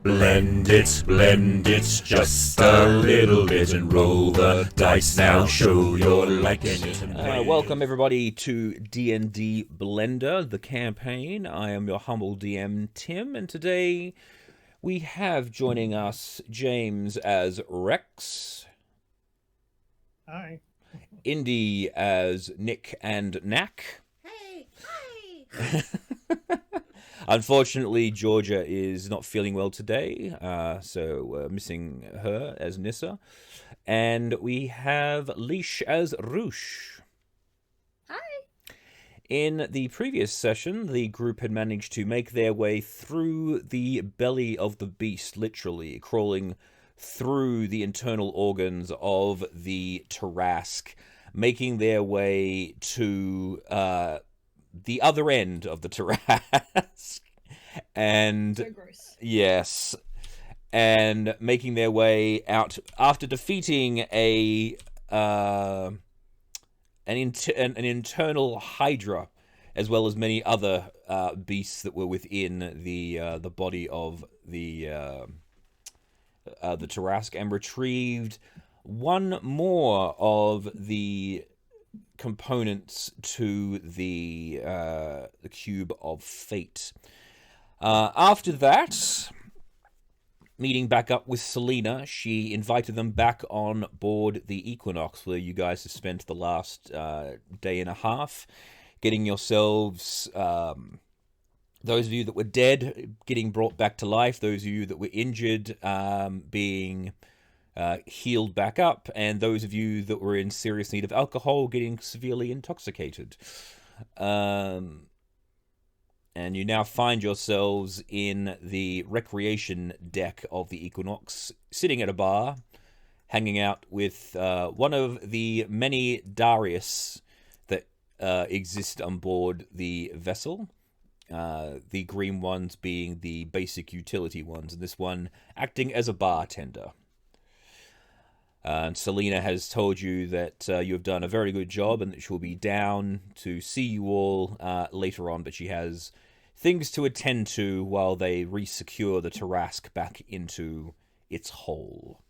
Blend it, just a little bit and roll the dice now, show your likeness. Welcome everybody to D&D Blender, the campaign. I am your humble DM, Tim, and today we have joining us James as Rex. Hi. Indy as Nick and Knack. Hey, hi. Unfortunately, Georgia is not feeling well today, so we're missing her as Nissa. And we have Leash as Roosh. Hi. In the previous session, the group had managed to make their way through the belly of the beast, literally, crawling through the internal organs of the Tarask, making their way to the other end of the Tarask. And So gross. yes, and making their way out after defeating an internal Hydra, as well as many other beasts that were within the body of the Tarask, and retrieved one more of the components to the cube of fate. After that, meeting back up with Selena, she invited them back on board the Equinox, where you guys have spent the last day and a half, getting yourselves, those of you that were dead, getting brought back to life, those of you that were injured, being healed back up, and those of you that were in serious need of alcohol, getting severely intoxicated. And you now find yourselves in the recreation deck of the Equinox, sitting at a bar, hanging out with one of the many Darius that exist on board the vessel. The green ones being the basic utility ones, and this one acting as a bartender. And Selena has told you that you have done a very good job and that she'll be down to see you all later on, but she has things to attend to while they re-secure the Tarask back into its hole.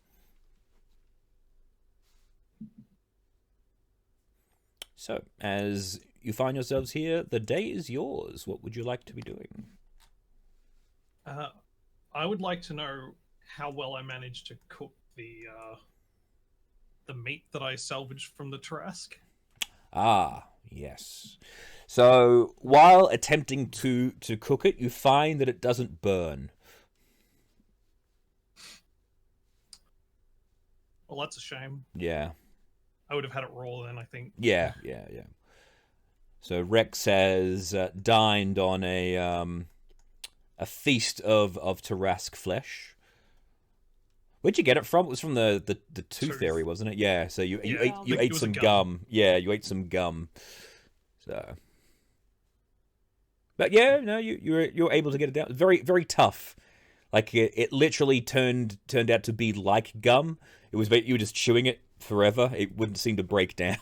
So, as you find yourselves here, the day is yours. What would you like to be doing? I would like to know how well I managed to cook the meat that I salvaged from the Tarask. Ah, yes. So, while attempting to cook it, you find that it doesn't burn. Well, that's a shame. Yeah. I would have had it raw then, I think. Yeah. So Rex has dined on a feast of Tarask flesh. Where'd you get it from? It was from the tooth area, wasn't it? Yeah. So you ate some gum. Yeah, you ate some gum. So, but yeah, no, you were able to get it down. Very, very tough. Like it literally turned out to be like gum. It was, you were just chewing it forever. It wouldn't seem to break down.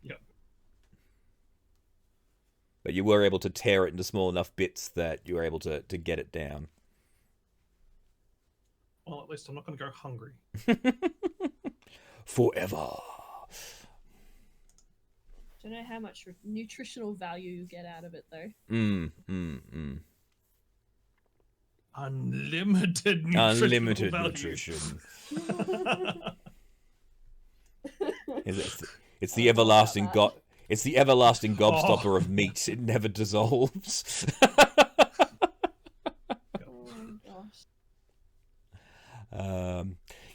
Yep. But you were able to tear it into small enough bits that you were able to get it down. Well, at least I'm not going to go hungry. Forever. Don't know how much nutritional value you get out of it, though. Unlimited nutrition. It's the everlasting It's the everlasting gobstopper of meat. It never dissolves.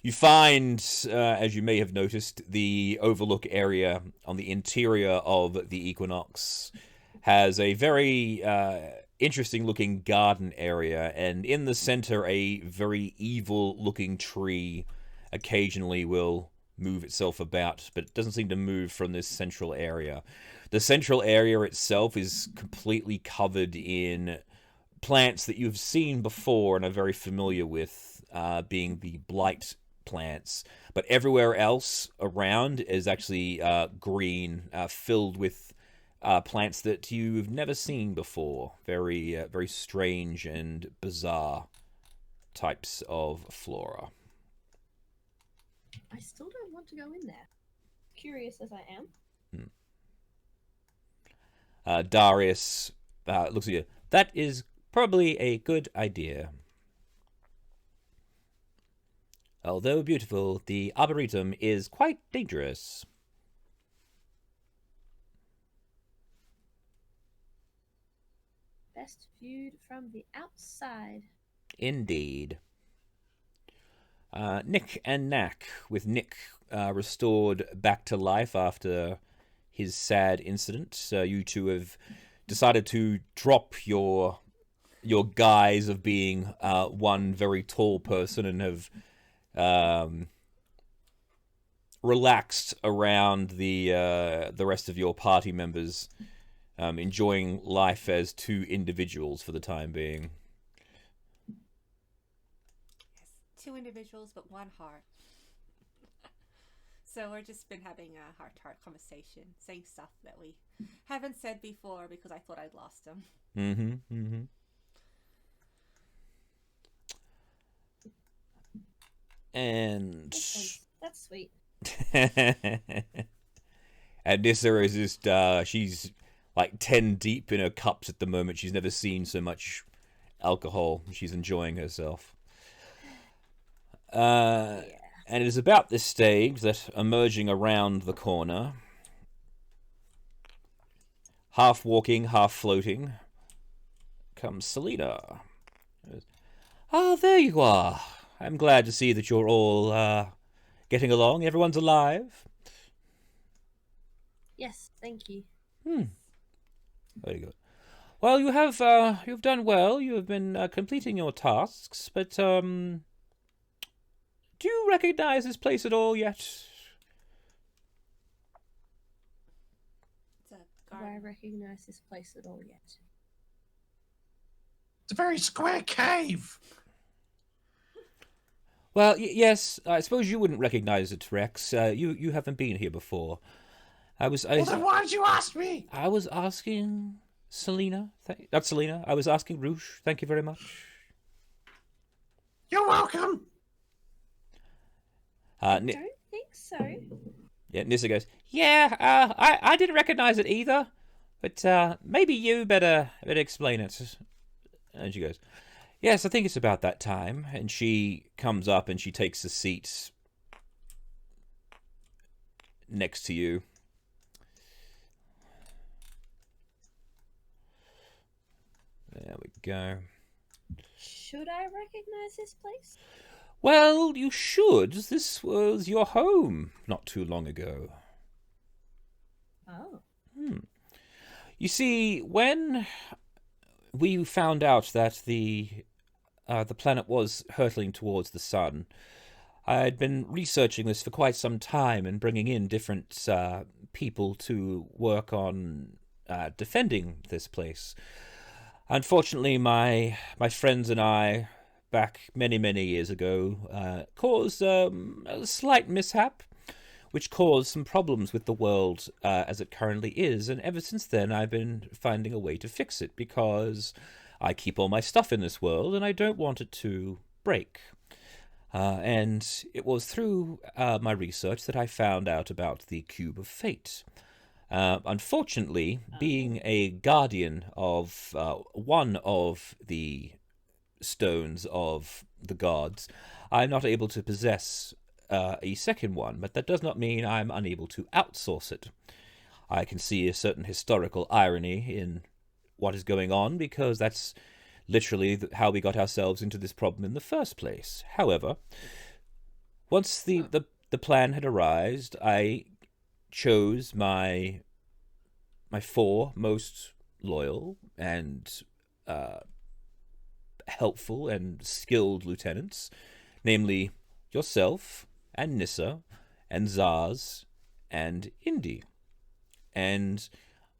You find, as you may have noticed, the overlook area on the interior of the Equinox has a very interesting-looking garden area, and in the center, a very evil-looking tree occasionally will move itself about, but it doesn't seem to move from this central area. The central area itself is completely covered in plants that you've seen before and are very familiar with, being the blight plants, but everywhere else around is actually green, filled with plants that you've never seen before. Very strange and bizarre types of flora. I still don't want to go in there. Curious as I am. Darius looks at you. That is probably a good idea. Although beautiful, the Arboretum is quite dangerous. Best viewed from the outside. Indeed. Nick and Knack, with Nick restored back to life after his sad incident. You two have decided to drop your guise of being one very tall person and have relaxed around the rest of your party members, enjoying life as two individuals for the time being. Two individuals, but one heart. So we've just been having a heart-to-heart conversation, saying stuff that we haven't said before because I thought I'd lost them. And That's sweet. and Nissa is just she's like 10 deep in her cups at the moment. She's never seen so much alcohol. She's enjoying herself. And it is about this stage that, emerging around the corner, half walking, half floating, comes Selena. Oh, there you are. I'm glad to see that you're all getting along. Everyone's alive. Yes, thank you. Very good. Well, you've done well. You have been completing your tasks, but do you recognize this place at all yet? It's a Do I garden. recognize this place at all yet? It's a very square cave. Well, yes. I suppose you wouldn't recognize it, Rex. You haven't been here before. Well, then why did you ask me? I was asking Selena. Not Selena. I was asking Roosh. Thank you very much. You're welcome. I don't think so. Yeah, Nissa goes, yeah, I didn't recognize it either, but maybe you better explain it. And she goes, yes, I think it's about that time. And she comes up and she takes a seat next to you. There we go. Should I recognize this place? Well, you should. This was your home not too long ago. Oh. You see, when we found out that the planet was hurtling towards the sun, I'd been researching this for quite some time and bringing in different people to work on defending this place. Unfortunately, my friends and I, back many, many years ago, caused a slight mishap, which caused some problems with the world as it currently is. And ever since then, I've been finding a way to fix it, because I keep all my stuff in this world, and I don't want it to break. And it was through my research that I found out about the Cube of Fate. Unfortunately, being a guardian of one of the stones of the gods, I'm not able to possess a second one, but that does not mean I'm unable to outsource it. I can see a certain historical irony in what is going on, because that's literally how we got ourselves into this problem in the first place. However, once the plan had arisen, I chose my four most loyal and helpful and skilled lieutenants, namely yourself and Nissa and Zaz and Indy. And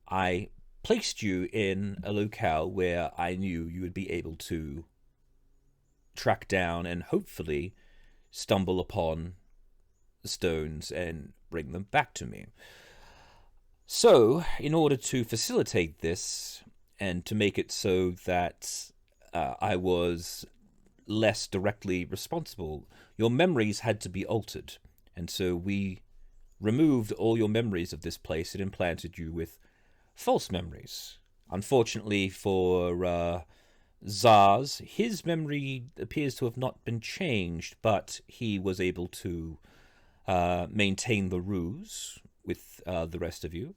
I placed you in a locale where I knew you would be able to track down and hopefully stumble upon the stones and bring them back to me. So, in order to facilitate this and to make it so that I was less directly responsible. Your memories had to be altered, and so we removed all your memories of this place and implanted you with false memories. Unfortunately for Zaz, his memory appears to have not been changed, but he was able to maintain the ruse with the rest of you,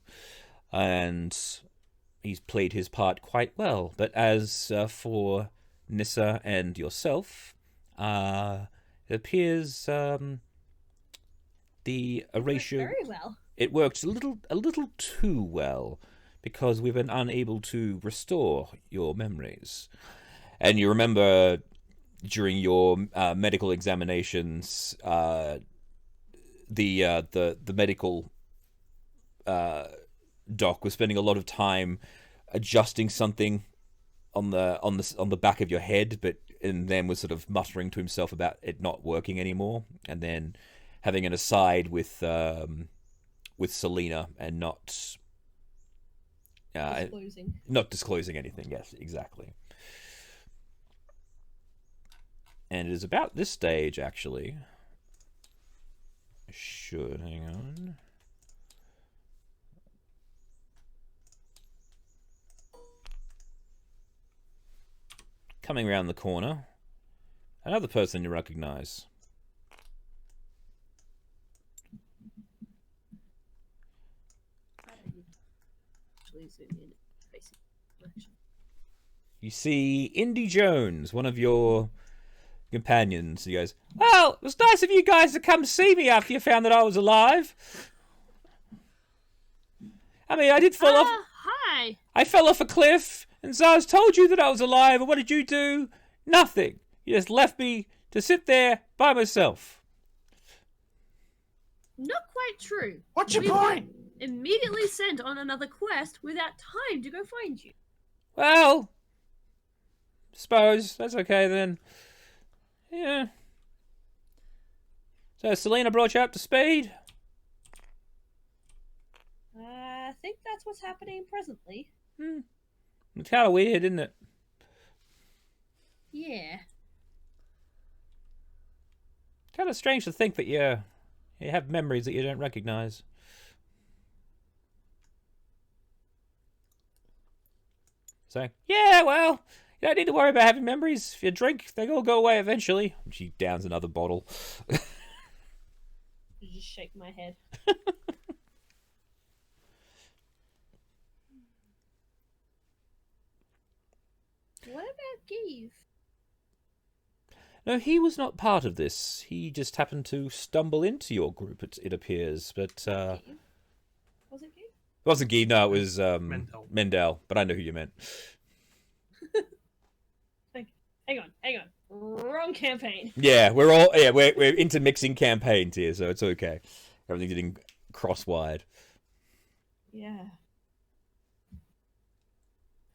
and he's played his part quite well. But as for Nissa and yourself, it appears the erasure Very well. it worked a little too well, because we've been unable to restore your memories. And you remember during your medical examinations, the medical doc was spending a lot of time adjusting something on the back of your head, and then was sort of muttering to himself about it not working anymore, and then having an aside with Selena and not disclosing anything. Yes, exactly. And it is about this stage, actually. Hang on. Coming around the corner, another person you recognize. You see Indy Jones, one of your companions. He goes, "Well, it was nice of you guys to come see me after you found that I was alive. I mean, I did fall off. Hi. I fell off a cliff, and Zaz told you that I was alive, and what did you do? Nothing. You just left me to sit there by myself." Not quite true. What's your We point? were immediately sent on another quest without time to go find you. Well, suppose that's okay then. Yeah. So Selena brought you up to speed? I think that's what's happening presently. It's kind of weird, isn't it? Yeah. Kind of strange to think that you have memories that you don't recognize. So, yeah, well, you don't need to worry about having memories. If you drink, they all go away eventually. She downs another bottle. I just shake my head. What about Give? No, he was not part of this. He just happened to stumble into your group, it appears. But, Give? Was it Give? it wasn't Guy, no, it was Mendel. but I know who you meant. Hang on. Wrong campaign. Yeah, we're intermixing campaigns here, so it's okay. Everything's getting cross-wired. Yeah.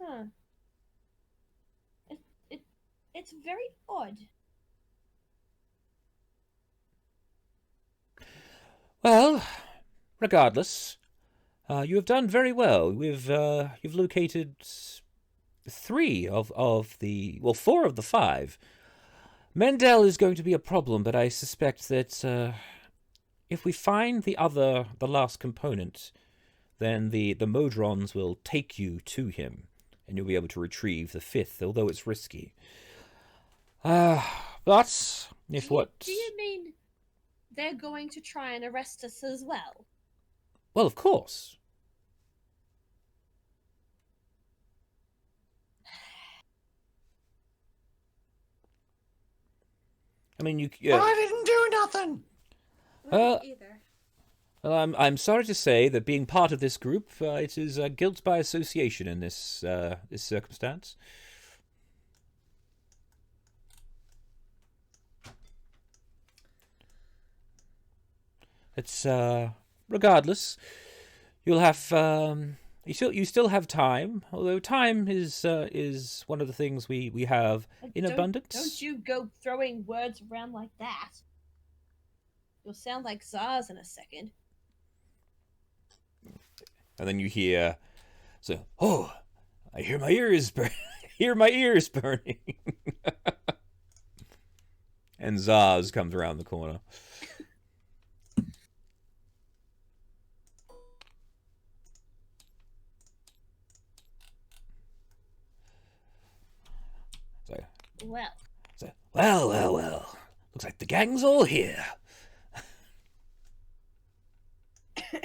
Huh. It's very odd. Well, regardless, you have done very well. You've located 4 of the 5. Mendel is going to be a problem, but I suspect that if we find the last component, then the Modrons will take you to him, and you'll be able to retrieve the 5th, although it's risky. But if what? Do you mean they're going to try and arrest us as well? Well, of course. I mean, you. I didn't do nothing. Either. Well, I'm sorry to say that being part of this group, it is guilt by association in this circumstance. It's regardless, you'll have you still have time. Although time is one of the things we have in abundance. Don't you go throwing words around like that. You'll sound like Zaz in a second. And then you hear, I hear my ears burning. And Zaz comes around the corner. Well, Well. Looks like the gang's all here. I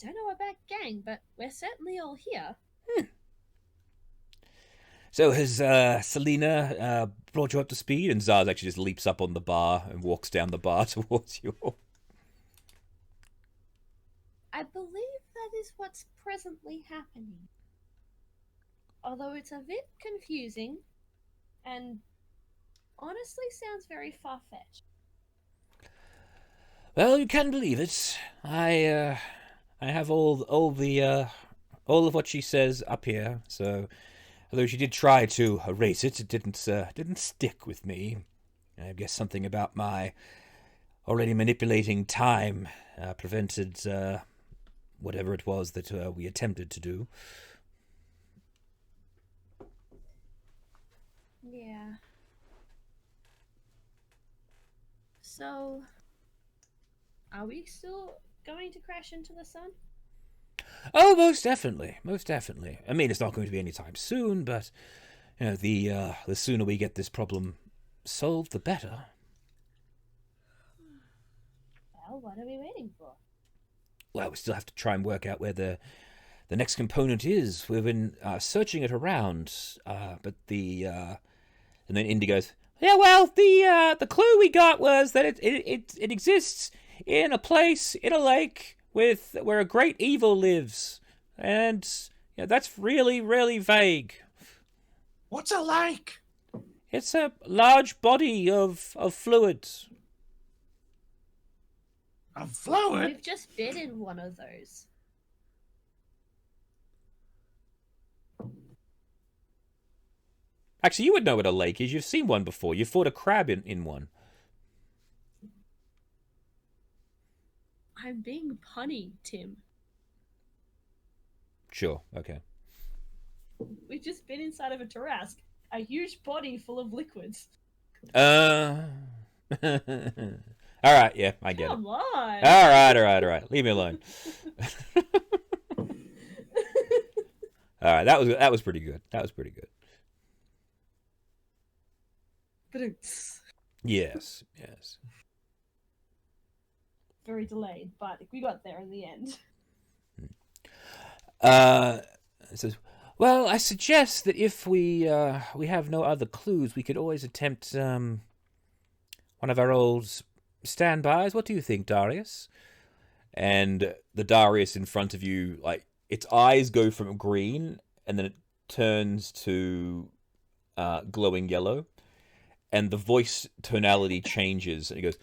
don't know about gang, but we're certainly all here. So has Selena brought you up to speed? And Zaz actually just leaps up on the bar and walks down the bar towards you all. I believe that is what's presently happening. Although it's a bit confusing, and honestly sounds very far-fetched. Well, you can believe it. I have all of what she says up here. So, although she did try to erase it, it didn't stick with me. I guess something about my already manipulating time prevented whatever it was that we attempted to do. Yeah. So, are we still going to crash into the sun? Oh, most definitely, most definitely. I mean, it's not going to be anytime soon, but you know, the sooner we get this problem solved, the better. Well, what are we waiting for? Well, we still have to try and work out where the next component is. We've been searching it around, but and then Indy goes, yeah, well, the clue we got was that it exists in a place in a lake where a great evil lives, and yeah, that's really, really vague. What's a lake? It's a large body of fluid. A fluid? We've just been in one of those. Actually, you would know what a lake is. You've seen one before. You fought a crab in one. I'm being punny, Tim. Sure. Okay. We've just been inside of a Tarrasque, a huge body full of liquids. All right. Yeah, I get Come it. on. All right. Leave me alone. All right. That was pretty good. That was pretty good. Yes. Very delayed, but we got there in the end. It says, well, I suggest that if we have no other clues, we could always attempt one of our old standbys. What do you think, Darius? And the Darius in front of you, like, its eyes go from green and then it turns to glowing yellow. And the voice tonality changes, and he goes,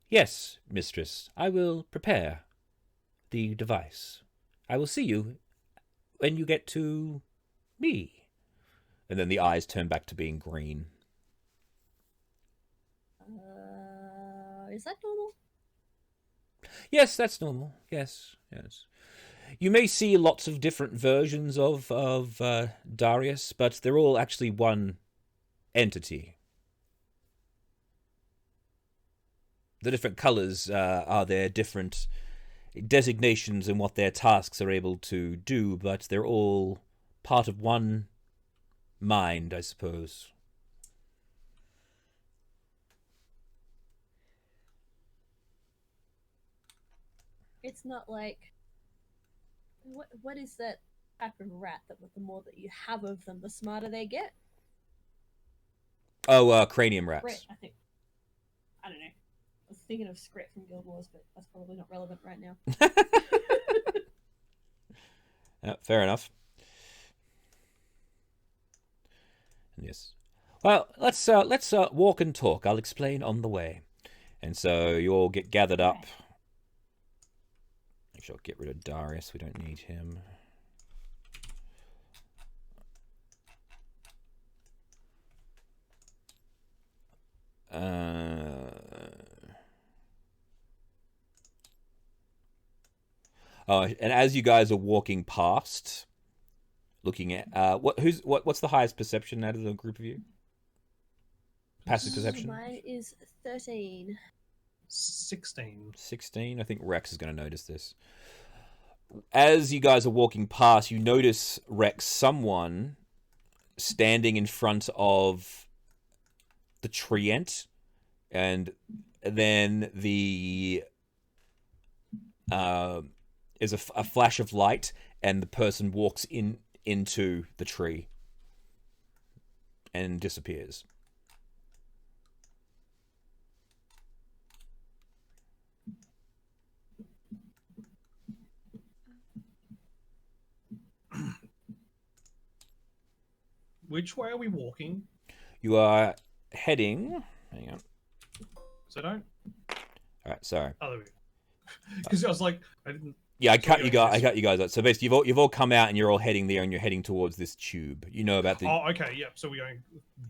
yes, mistress, I will prepare the device. I will see you when you get to me. And then the eyes turn back to being green. Is that normal? Yes, that's normal. Yes. You may see lots of different versions of Darius, but they're all actually one entity. The different colors are their different designations and what their tasks are able to do, but they're all part of one mind, I suppose. It's not like... What is that type of rat that the more that you have of them, the smarter they get? Oh, cranium rats. Scrit, I think. I don't know. I was thinking of Scrit from Guild Wars, but that's probably not relevant right now. Fair enough. Yes. Well, let's walk and talk. I'll explain on the way. And so you all get gathered up. Right. Actually, I'll get rid of Darius. We don't need him. And as you guys are walking past, looking at what's the highest perception out of the group of you? passive perception? Mine is 13. 16. 16. I think Rex is going to notice this. As you guys are walking past, you notice, Rex, someone standing in front of the treant, and then the is a flash of light, and the person walks into the tree and disappears. Which way are we walking? You are heading. Hang on. So don't. All right, sorry. Oh, there we go. Because I was like, I didn't. Yeah, I cut Sorry, you guys. I cut you guys out. So basically, you've all come out and you're all heading there, and you're heading towards this tube. You know about the. Oh, okay, yeah. So we're going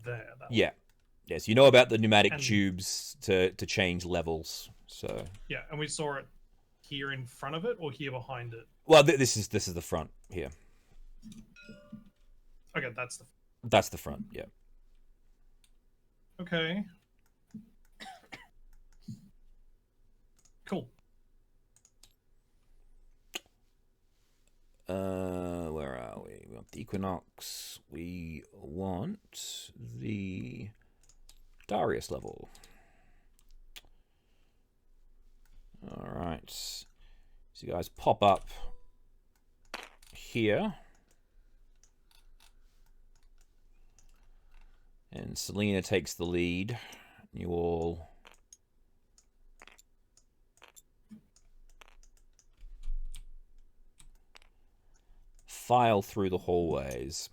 there. That way. Yeah. Yes, you know about the pneumatic And- tubes to change levels. So. Yeah, and we saw it here in front of it or here behind it. Well, this is the front here. Okay, that's the. That's the front. Yeah. Okay. Cool. Where are we? We want the Equinox. We want the Darius level. All right. So you guys pop up here. And Selena takes the lead. You all file through the hallways.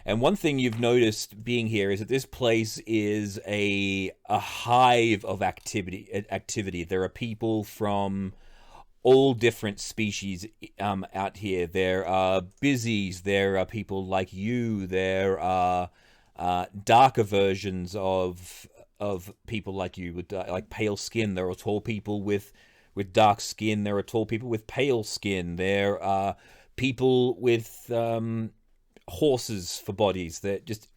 And one thing you've noticed being here is that this place is a hive of activity. There are people from all different species out here. There are busies. There are people like you. There are darker versions of people like you with like pale skin. There are tall people with dark skin. There are tall people with pale skin. There are people with horses for bodies. They're just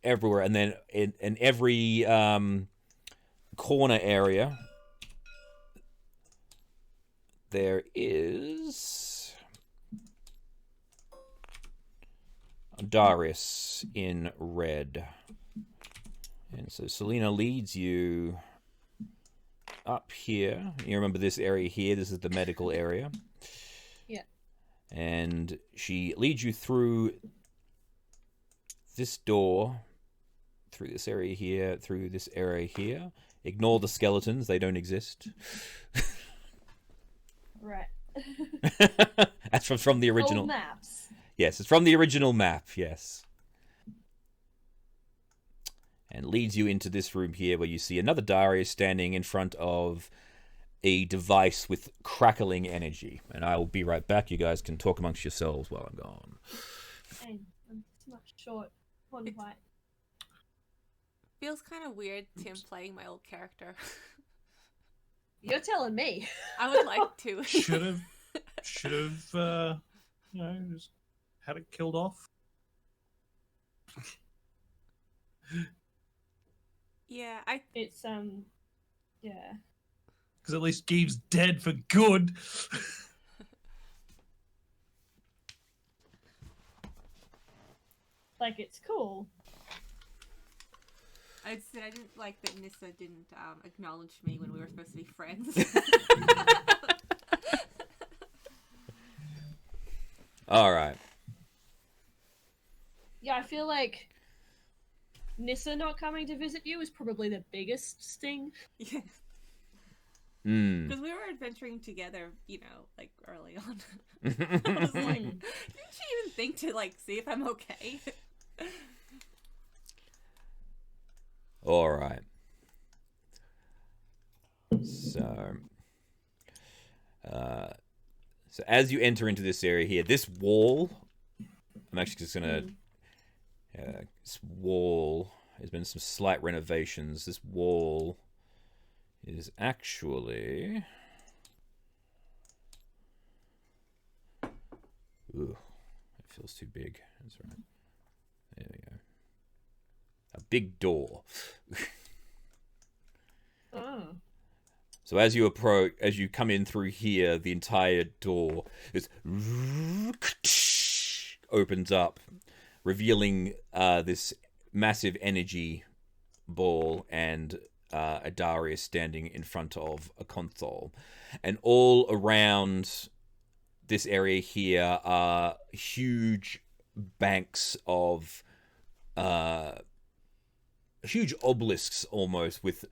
everywhere. And then in every corner area, there is Darius in red. And so Selena leads you up here. You remember this area here? This is the medical area. Yeah. And she leads you through this door, through this area here, through this area here. Ignore the skeletons, they don't exist. Right. That's from the original. Old maps. Yes, it's from the original map, yes. And leads you into this room here where you see another Darius standing in front of a device with crackling energy. And I will be right back. You guys can talk amongst yourselves while I'm gone. And I'm much short, one white. Feels kind of weird, Tim playing my old character. You're telling me. I would like to. Should have, just had it killed off. Yeah, It's yeah. Because at least Geeve's dead for good. Like, it's cool. I didn't like that Nissa didn't acknowledge me when we were supposed to be friends. All right. Yeah, I feel like Nissa not coming to visit you is probably the biggest sting. Yeah. Mm. Because we were adventuring together, like early on. I was like, didn't she even think to see if I'm okay? All right. So as you enter into this area here, this wall, I'm actually just gonna. This wall has been some slight renovations. This wall is actually. Ooh, it feels too big. That's right. There we go. A big door. So as you come in through here, the entire door is opens up, revealing this massive energy ball and a Darius standing in front of a console. And all around this area here are huge banks of huge obelisks almost with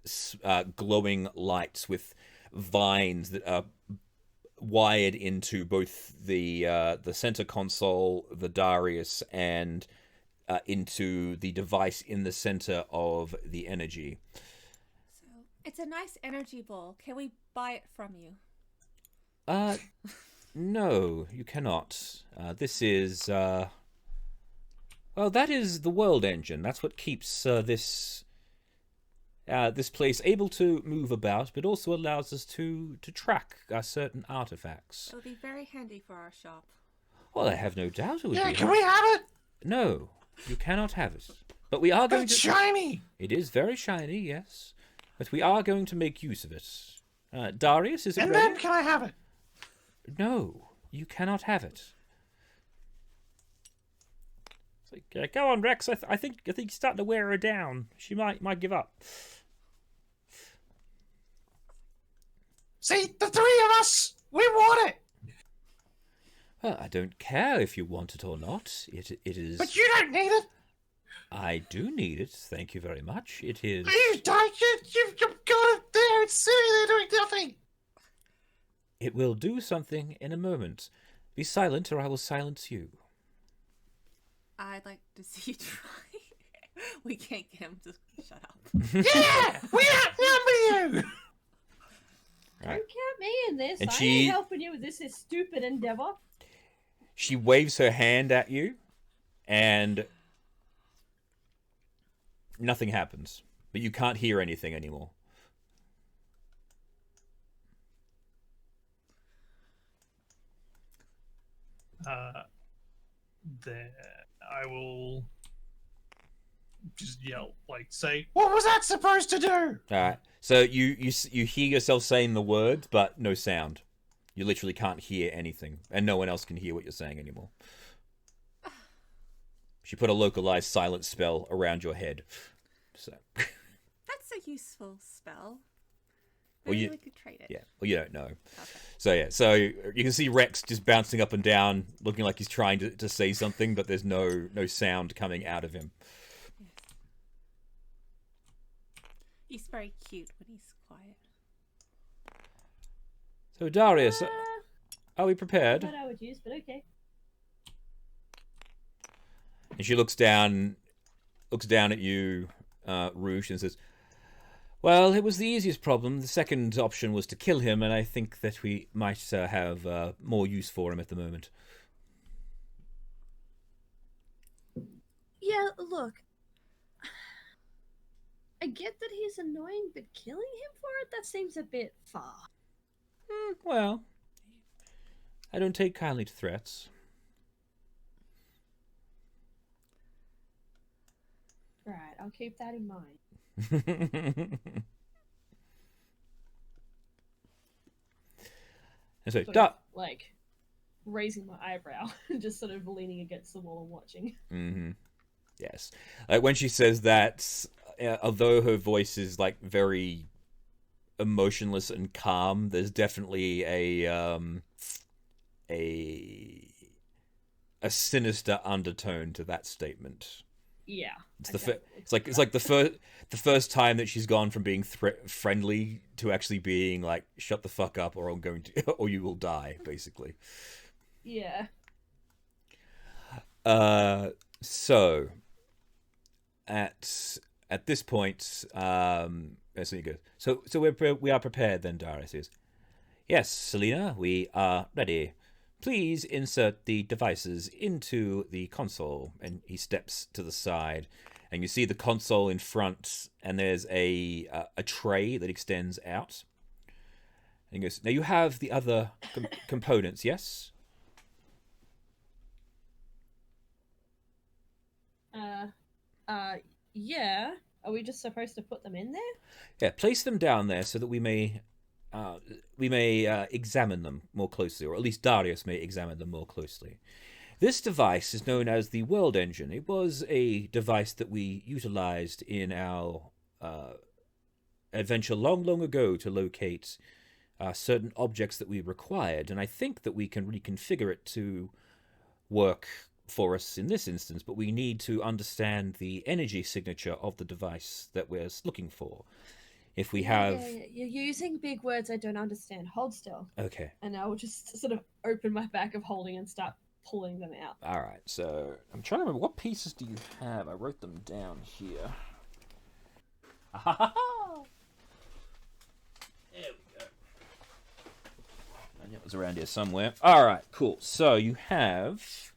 glowing lights with vines that are wired into both the center console, the Darius, and into the device in the center of the energy. So it's a nice energy ball. Can we buy it from you? No, you cannot. This is well, that is the world engine. That's what keeps this place able to move about, but also allows us to track certain artifacts. It'll be very handy for our shop. Well, I have no doubt it would be. Yeah, can we have it? No, you cannot have it. But we are going It's to. shiny. It is very shiny, yes. But we are going to make use of it. Darius, is it And ready? then can I have it? No, you cannot have it. It's like, go on, Rex. I think you're starting to wear her down. She might give up. See, the three of us, we want it. Well, I don't care if you want it or not. It is. But you don't need it. I do need it. Thank you very much. It is. You don't. You've got it there. It's sitting there doing nothing. It will do something in a moment. Be silent, or I will silence you. I'd like to see you try. We can't get him to shut up. Yeah, we outnumber you. Right. Don't count me in this. And I she- ain't helping you with this stupid endeavor. She waves her hand at you, and nothing happens. But you can't hear anything anymore. Then I will just yell, like, say, What was that supposed to do? All right. So you hear yourself saying the words, but no sound. You literally can't hear anything, and no one else can hear what you're saying anymore. She put a localized silence spell around your head. So That's a useful spell. Well, Maybe you- we could trade it. yeah, well, you don't know. Okay. So yeah, so you can see Rex just bouncing up and down, looking like he's trying to say something, but there's no sound coming out of him. Yes. He's very cute when he's quiet. So Darius, Uh, are we prepared? what I would use, but okay. And she looks down at you, Rouge, and says, "Well, it was the easiest problem. The second option was to kill him, and I think that we might have more use for him at the moment." Yeah, look. I get that he's annoying, but killing him for it, that seems a bit far. Well, I don't take kindly to threats. Right, I'll keep that in mind. And so, Sort Da- of, like, raising my eyebrow and just sort of leaning against the wall and watching. Mm-hmm. Yes. Like when she says that, although her voice is like very emotionless and calm, there's definitely a sinister undertone to that statement. Yeah. It's exactly. it's like the first time that she's gone from being friendly to actually being like, shut the fuck up, or I'm going to, or you will die, basically. Yeah. So at this point, so you go. So we are prepared then. Darius is. Yes, Selena, we are ready. Please insert the devices into the console. And he steps to the side, and you see the console in front, and there's a tray that extends out. And he goes, "Now you have the other components, yes?" Yeah. Are we just supposed to put them in there? Yeah, place them down there so that we may we may examine them more closely, or at least Darius may examine them more closely. This device is known as the World Engine. It was a device that we utilized in our adventure long, long ago to locate certain objects that we required, and I think that we can reconfigure it to work for us in this instance, but we need to understand the energy signature of the device that we're looking for. If we have... Yeah, you're using big words I don't understand. Hold still. Okay. And I will just sort of open my bag of holding and start pulling them out. All right, so I'm trying to remember, what pieces do you have? I wrote them down here. There we go. I knew it was around here somewhere. All right, cool. So you have...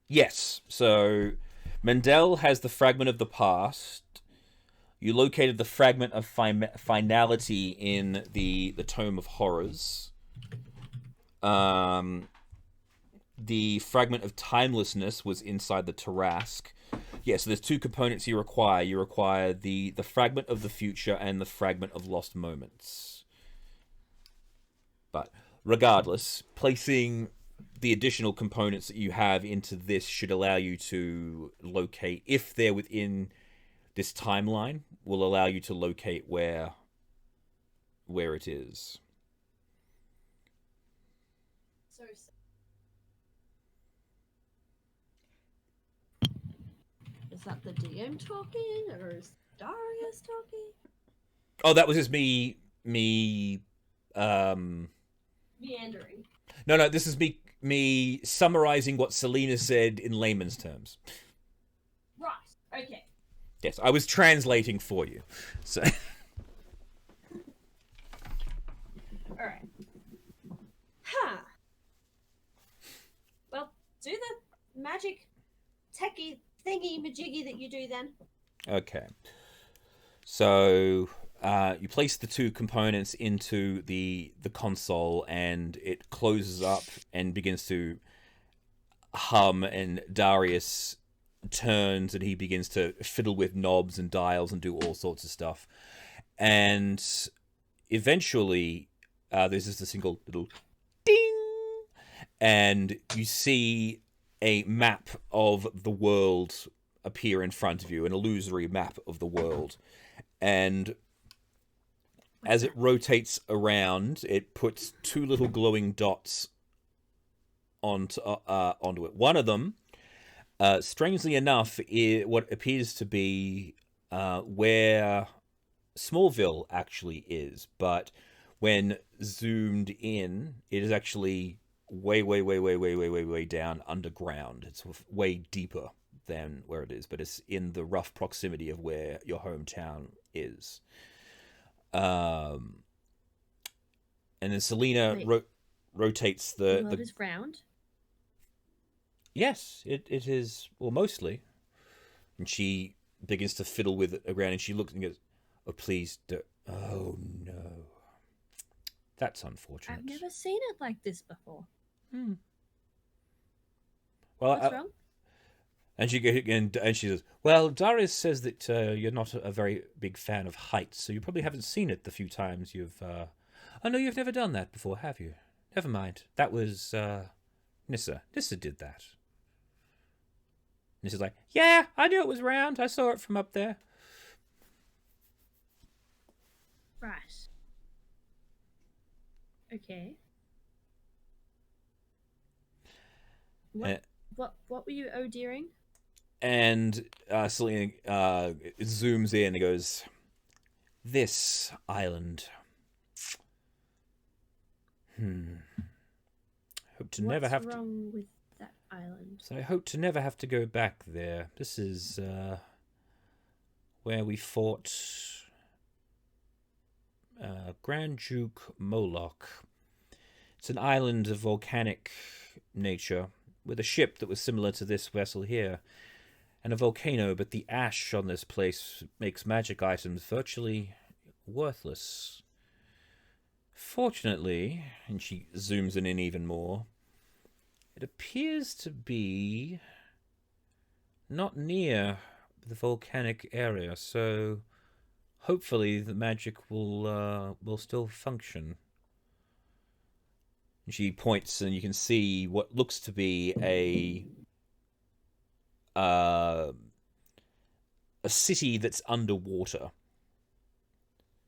yes. So Mendel has the fragment of the past. You located the fragment of finality in the Tome of Horrors. The fragment of timelessness was inside the Tarask. Yeah, so there's two components you require. You require the fragment of the future and the fragment of lost moments. But regardless, placing the additional components that you have into this should allow you to locate, if they're within this timeline, will allow you to locate where it is. So is that the DM talking, or is Darius talking? Oh, that was just me. Meandering. No, this is me summarizing what Selena said in layman's terms. Right. Okay. Yes, I was translating for you. So. All right. Huh. Well, do the magic techie thingy majiggy that you do then. Okay. So you place the two components into the console, and it closes up and begins to hum, and Darius turns and he begins to fiddle with knobs and dials and do all sorts of stuff. And eventually there's just a single little ding, and you see a map of the world appear in front of you, an illusory map of the world. And as it rotates around, it puts two little glowing dots onto it. One of them, strangely enough, is what appears to be where Smallville actually is, but when zoomed in, it is actually way down underground. It's way deeper than where it is, but it's in the rough proximity of where your hometown is. And then Selena rotates the World is round. Yes, it is, well, mostly. And she begins to fiddle with it around, and she looks and goes, "Oh, please, oh no, that's unfortunate. I've never seen it like this before." Well, What's wrong? And she says, "Well, Darius says that you're not a very big fan of heights, so you probably haven't seen it the few times you've... Oh, no, you've never done that before, have you? Never mind. That was Nissa. Nissa did that." Nissa's like, "Yeah, I knew it was round. I saw it from up there." Right. Okay. What were you oh-dearing? And Selena zooms in and goes, "This island. Hope to never have to... What's wrong with that island?" So I hope to never have to go back there. This is where we fought Grand Duke Moloch. It's an island of volcanic nature, with a ship that was similar to this vessel here, and a volcano, but the ash on this place makes magic items virtually worthless. Fortunately, and she zooms in even more, it appears to be not near the volcanic area, so hopefully the magic will still function. She points, and you can see what looks to be a city that's underwater.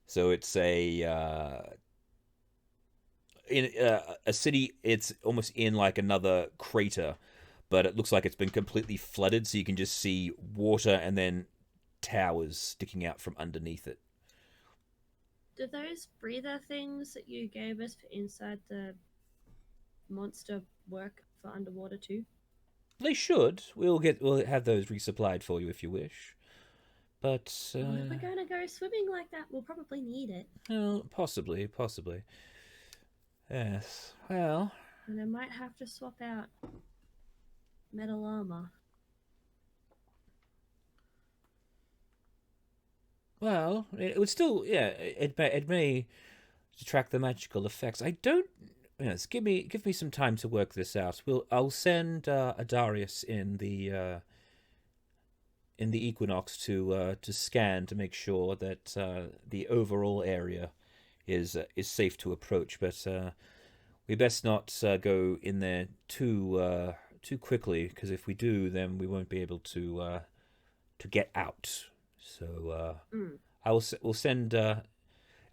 So it's a city. It's almost in like another crater, but it looks like it's been completely flooded. So you can just see water and then towers sticking out from underneath it. Do those breather things that you gave us for inside the monster work for underwater too? They should. We'll have those resupplied for you if you wish. But Well, if we're gonna go swimming like that, we'll probably need it. well, possibly. Yes. Well. And I might have to swap out metal armor. Well, it would still, yeah. It may detract the magical effects. I don't. Yes, give me some time to work this out. I'll send Adarius in the Equinox to scan to make sure that the overall area is safe to approach. But we best not go in there too quickly, because if we do, then we won't be able to get out. So we'll send.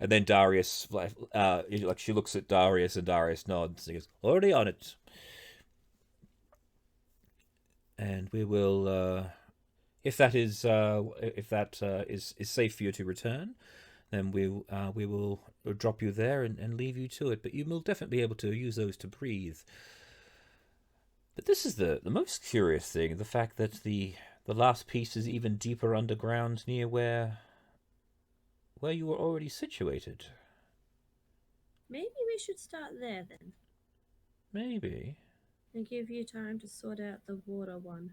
And then Darius, she looks at Darius, and Darius nods. And he goes, "Already on it." And we will, if that is safe for you to return, then we will drop you there and leave you to it. But you will definitely be able to use those to breathe. But this is the most curious thing: the fact that the last piece is even deeper underground, near where you were already situated. Maybe we should start there then. Maybe. And give you time to sort out the water one.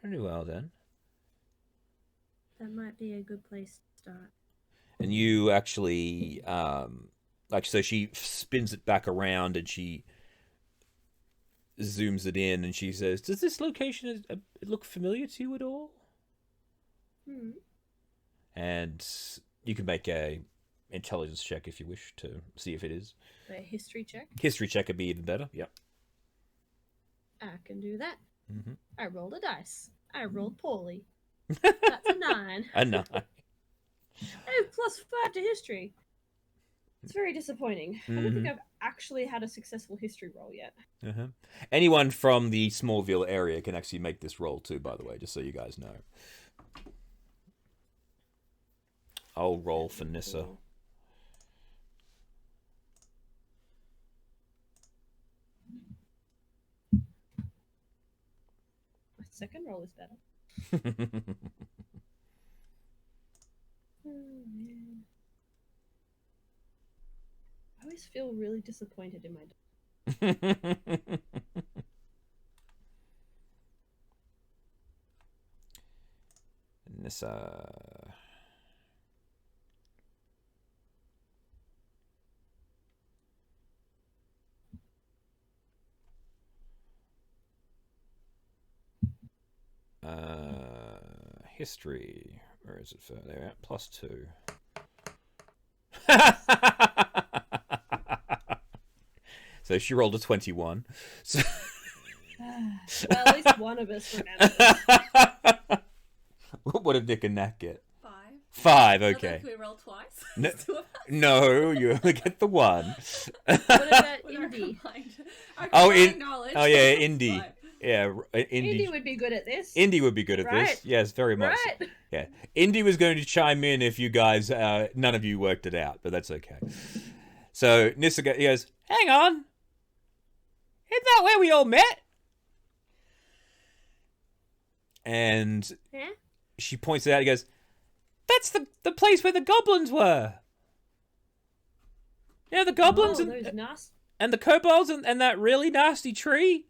Very well then. That might be a good place to start. And you actually, so she spins it back around and she zooms it in and she says, "Does this location look familiar to you at all?" And you can make a intelligence check if you wish to see if it is. A history check? History check would be even better, yep. I can do that. Mm-hmm. I rolled a dice. I rolled poorly. That's a 9. A 9. Oh, +5 to history. It's very disappointing. I don't think I've actually had a successful history roll yet. Uh-huh. Anyone from the Smallville area can actually make this roll too, by the way, just so you guys know. I'll roll for Nissa. Cool. My second roll is better. Oh, man. I always feel really disappointed in my Nissa. History. Where is it? For there, +2. So she rolled a 21. So well, at least one of us remembers. what did Nick and Nat get? 5. 5, okay. Can we roll twice? No, Two of us? no, you only get the 1. What about With our Indy? knowledge. Oh yeah, Indy. 5. Yeah, Indy would be good at this. Indy would be good at Right. this. Yes, very much. Right. Yeah, Indy was going to chime in if you guys, none of you worked it out, but that's okay. So Nissa goes, "Hang on, isn't that where we all met?" And Huh? she points it out. He goes, "That's the place where the goblins were. Yeah, the goblins Oh, those nasty. and the kobolds and that really nasty tree."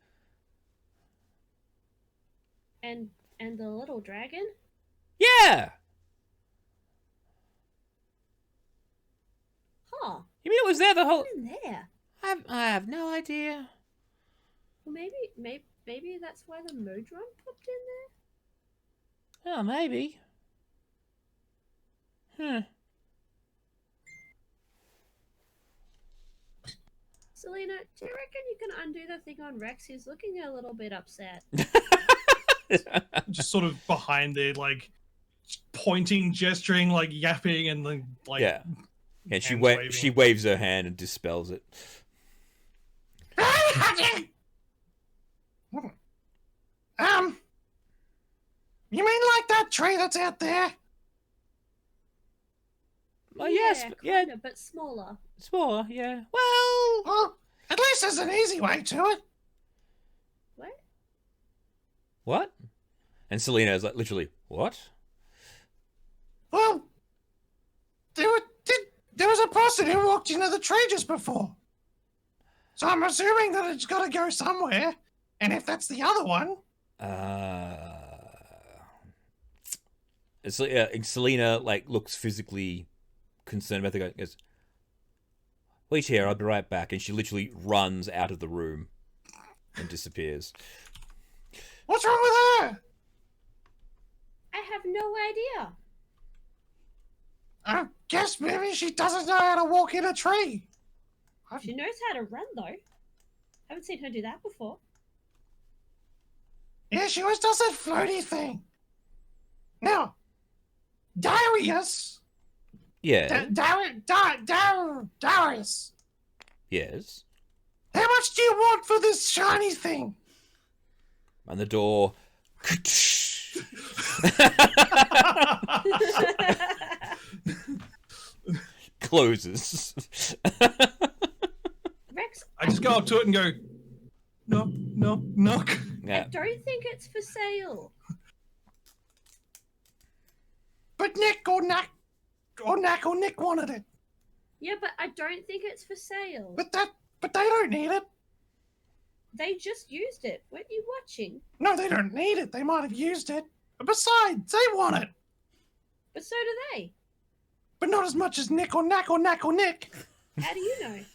And the little dragon? Yeah. Huh. You mean it was there the whole... What's in there? I have no idea. Well, maybe that's why the Modron popped in there? Oh, maybe. Selena, do you reckon you can undo the thing on Rex? He's looking a little bit upset. Just sort of behind there, like pointing, gesturing, like yapping, and then like Yeah. And she hands she waving. waves her hand and dispels it. You mean like that tree that's out there? Oh yes, yeah, kinda, but smaller. smaller, yeah. Well, Well, at least there's an easy way to it. What? what? And Selena is like literally, what? Well, there was a person who walked into the tree just before. So I'm assuming that it's got to go somewhere. And if that's the other one, Selena like looks physically concerned about the guy. Goes, wait here, I'll be right back. And she literally runs out of the room and disappears. what's wrong with her? I have no idea. I guess maybe she doesn't know how to walk in a tree. She knows how to run, though. Haven't seen her do that before. Yeah, she always does that floaty thing. Now, Darius. Yeah. Darius. Yes. How much do you want for this shiny thing? And the door closes. Rex, I just go up to it and go, knock, knock, knock. I Yeah. don't think it's for sale. But Nick wanted it. Yeah, but I don't think it's for sale. But they don't need it. They just used it. Weren't you watching? No, they don't need it. They might have used it. Besides, they want it. But so do they. But not as much as Nick. How do you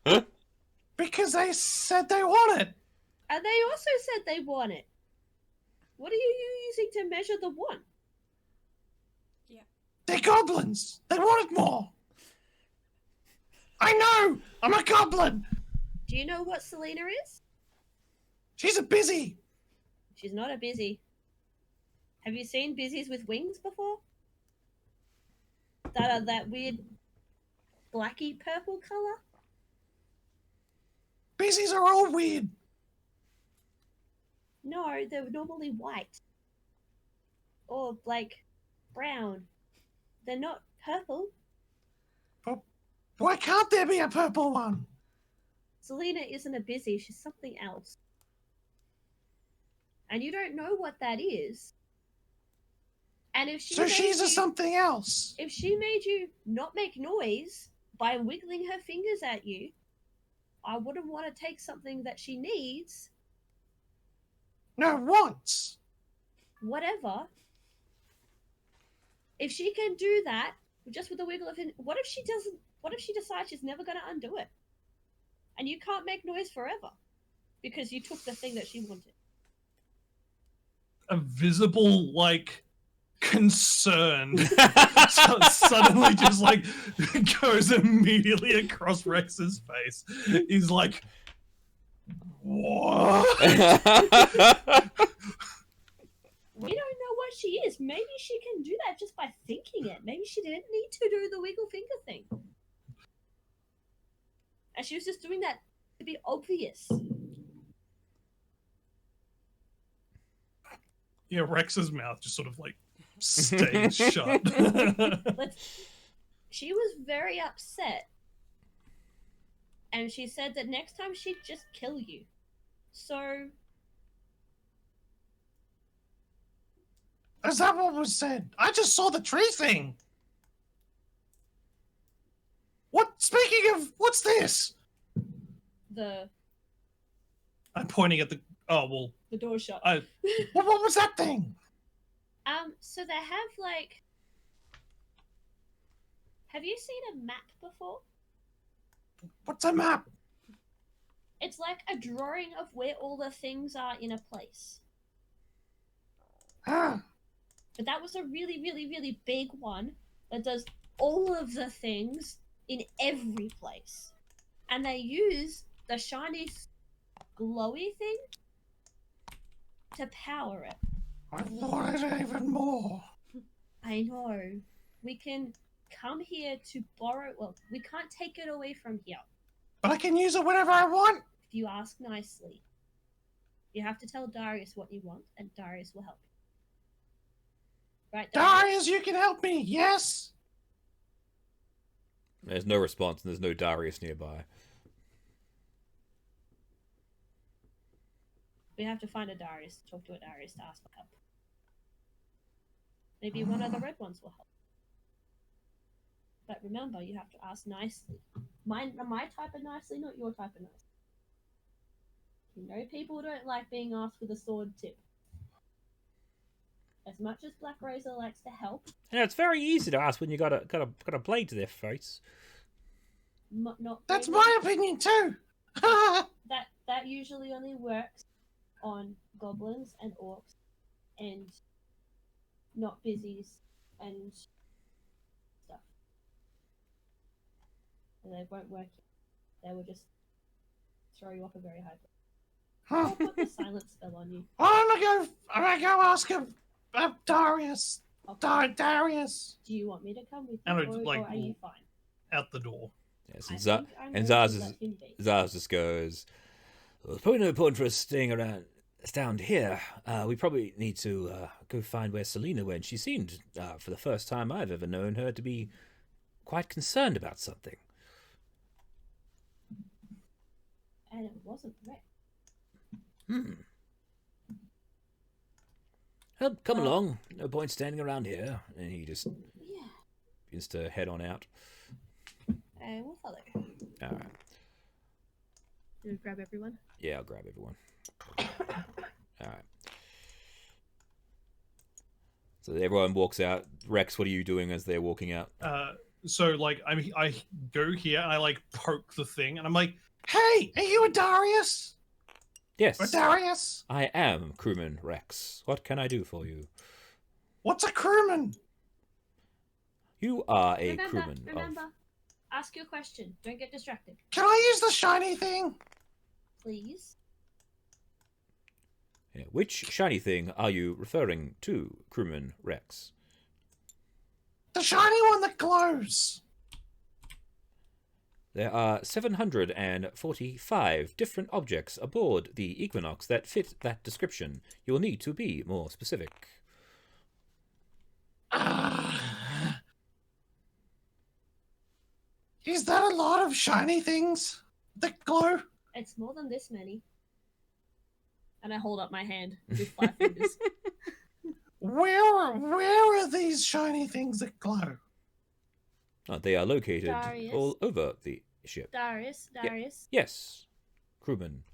know? Because they said they want it. And they also said they want it. What are you using to measure the want? They're goblins. They wanted more. I know. I'm a goblin. Do you know what Selena is? She's a busy. She's not a busy. Have you seen busies with wings before? That are that weird blacky purple color? Busies are all weird. No, they're normally white. Or like brown. They're not purple. Why can't there be a purple one? Selena isn't a busy, she's something else. And you don't know what that is. And if she So she's a you, something else. if she made you not make noise by wiggling her fingers at you, I wouldn't want to take something that she needs, No, wants. whatever. If she can do that just with a wiggle of it, what if she doesn't? What if she decides she's never going to undo it, and you can't make noise forever because you took the thing that she wanted? A visible, like, concern so suddenly just, like, goes immediately across Rex's face. He's like, what? We don't know what she is. Maybe she can do that just by thinking it. Maybe she didn't need to do the wiggle finger thing. And she was just doing that to be obvious. Yeah, Rex's mouth just sort of, like, stays shut. She was very upset. And she said that next time she'd just kill you. So, Is that what was said? I just saw the tree thing. What? Speaking of, what's this? the I'm pointing at the... Oh, well, door shut. What was that thing? So they have like... Have you seen a map before? What's a map? It's like a drawing of where all the things are in a place. Ah, But that was a really, really, really big one that does all of the things in every place. And they use the shiny, glowy thing to power it. I wanted even more. I know. We can come here to borrow. Well, we can't take it away from here. But I can use it whenever I want. If you ask nicely. You have to tell Darius what you want, and Darius will help you. Right, Darius, you can help me, yes? There's no response, and there's no Darius nearby. We have to find a Darius, talk to a Darius to ask for help. Maybe one of the red ones will help. But remember, you have to ask nicely. My type of nicely, not your type of nicely. You know, people don't like being asked for the sword tip. As much as Black Razor likes to help, Yeah, it's very easy to ask when you got a blade to their face. not That's really. my opinion too. That usually only works on goblins and orcs and not busies and stuff. And they won't work. They will just throw you off a very high place. I'll put the silence spell on you. I'm gonna go ask him, Darius. Okay. Darius. Do you want me to come with And you, it's or like- are you fine? Out the door. Yes, I and, think I'm and going Zaz to is let him be. Zaz just goes, well, there's probably no point for us staying around here. We probably need to go find where Selena went. She seemed, for the first time I've ever known her, to be quite concerned about something. And it wasn't Rex. Well, come Well- along. No point standing around here. And he just Yeah. begins to head on out. And we'll follow. All right. You grab everyone. Yeah, I'll grab everyone. All right. So everyone walks out. Rex, what are you doing as they're walking out? So like I go here and I like poke the thing and I'm like, Hey, are you a Darius? Yes, Or Darius? I am crewman Rex. What can I do for you? What's a crewman? You are a Remember, crewman remember. Ask your question. Don't get distracted. Can I use the shiny thing? Please. Yeah, which shiny thing are you referring to, crewman Rex? The shiny one that glows. There are 745 different objects aboard the Equinox that fit that description. You will need to be more specific. Is that a lot of shiny things that glow? It's more than this many. And I hold up my hand with 5 fingers. Where are these shiny things that glow? They are located Darius. all over the ship. Darius. Yes, crewman.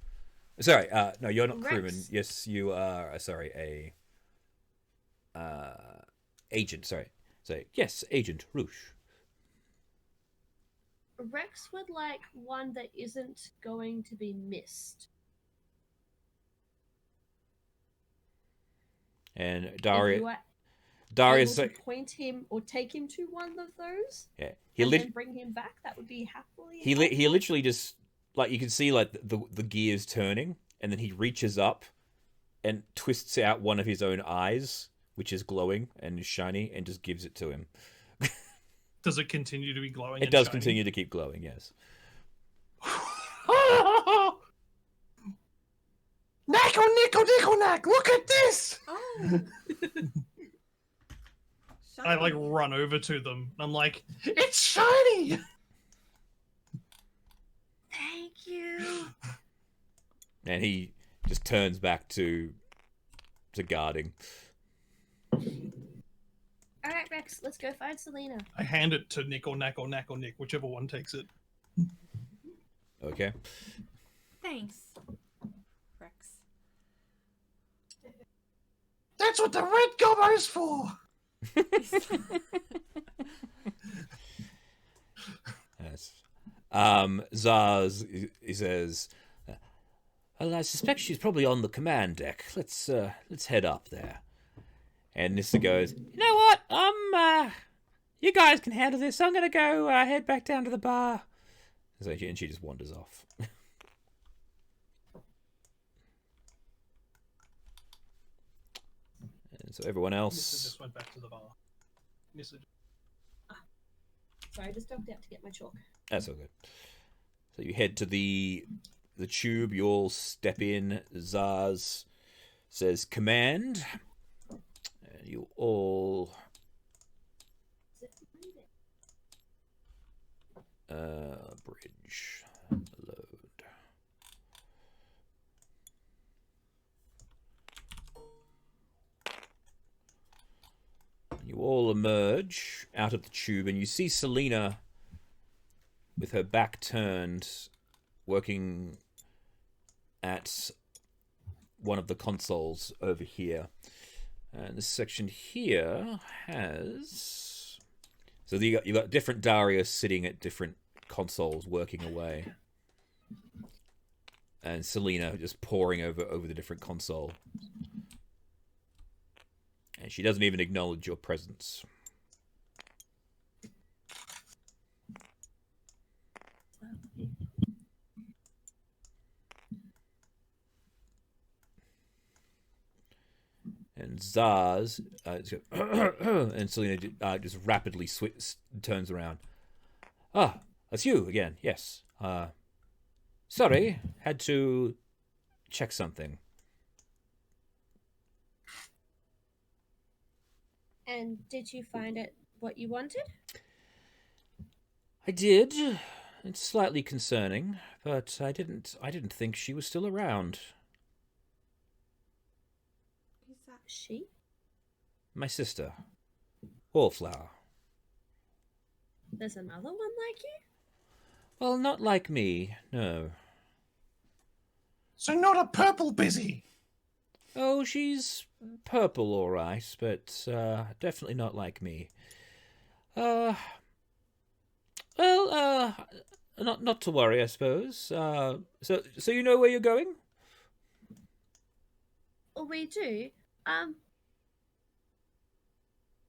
Sorry, no, you're not Rex. crewman. Yes, you are. Sorry, agent. Sorry. So yes, Agent Roosh. Rex would like one that isn't going to be missed. And If Darius. you are Darius. able to point him or take him to one of those Yeah, and then bring him back, that would be happily. he literally just, like, you can see like the gears turning, and then he reaches up and twists out one of his own eyes, which is glowing and is shiny, and just gives it to him. does it continue to be glowing? It and does shiny? continue to keep glowing. Yes. Nickle, knack! Look at this! Oh. I like run over to them. I'm like, It's shiny! Thank you. And he just turns back to guarding. All right, Rex, let's go find Selena. I hand it to Nick or Knack or Knack or Nick, whichever one takes it. Okay. Thanks, Rex. That's what the red gobbo's for! Yes. Zaz, he says, well, I suspect she's probably on the command deck. Let's head up there. And Nissa goes, "You know what? You guys can handle this. I'm gonna go head back down to the bar." So and she just wanders off. And so everyone Nissa else. just went back to the bar. Nissa. Sorry, I just ducked out to get my chalk. That's all good. So you head to the tube. You all step in. Zaz says command, and you all bridge load. You all emerge out of the tube, and you see Selena with her back turned, working at one of the consoles over here. And this section here has... So you got different Darius sitting at different consoles working away. And Selena just poring over the different console. And she doesn't even acknowledge your presence. And Zaz, and Selena just rapidly turns around. Ah, that's you again. Yes. Sorry, had to check something. And did you find it what you wanted? I did. It's slightly concerning, but I didn't think she was still around. Who's that? She? My sister, Wallflower. There's another one like you? Well, not like me, no. So not a purple busy. Oh, she's purple, all right, but definitely not like me. Well, not to worry, I suppose. So you know where you're going? Oh, we do.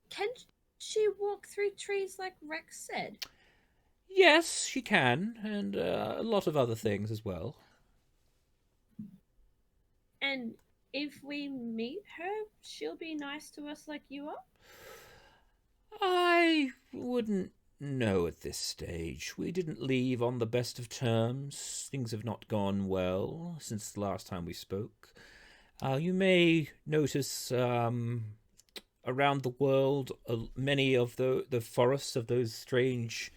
Can she walk through trees like Rex said? Yes, she can, and a lot of other things as well. And if we meet her, she'll be nice to us like you are? I wouldn't know at this stage. We didn't leave on the best of terms. Things have not gone well since the last time we spoke. You may notice around the world many of the forests of those strange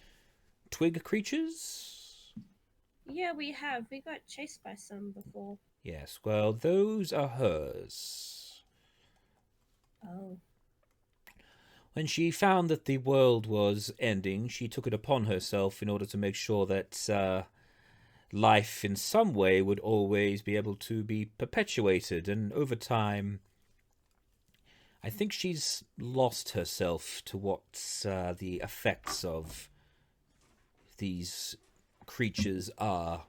twig creatures. Yeah, we have. We got chased by some before. Yes, well, those are hers. Oh. When she found that the world was ending, she took it upon herself in order to make sure that life in some way would always be able to be perpetuated. And over time, I think she's lost herself to what the effects of these creatures are.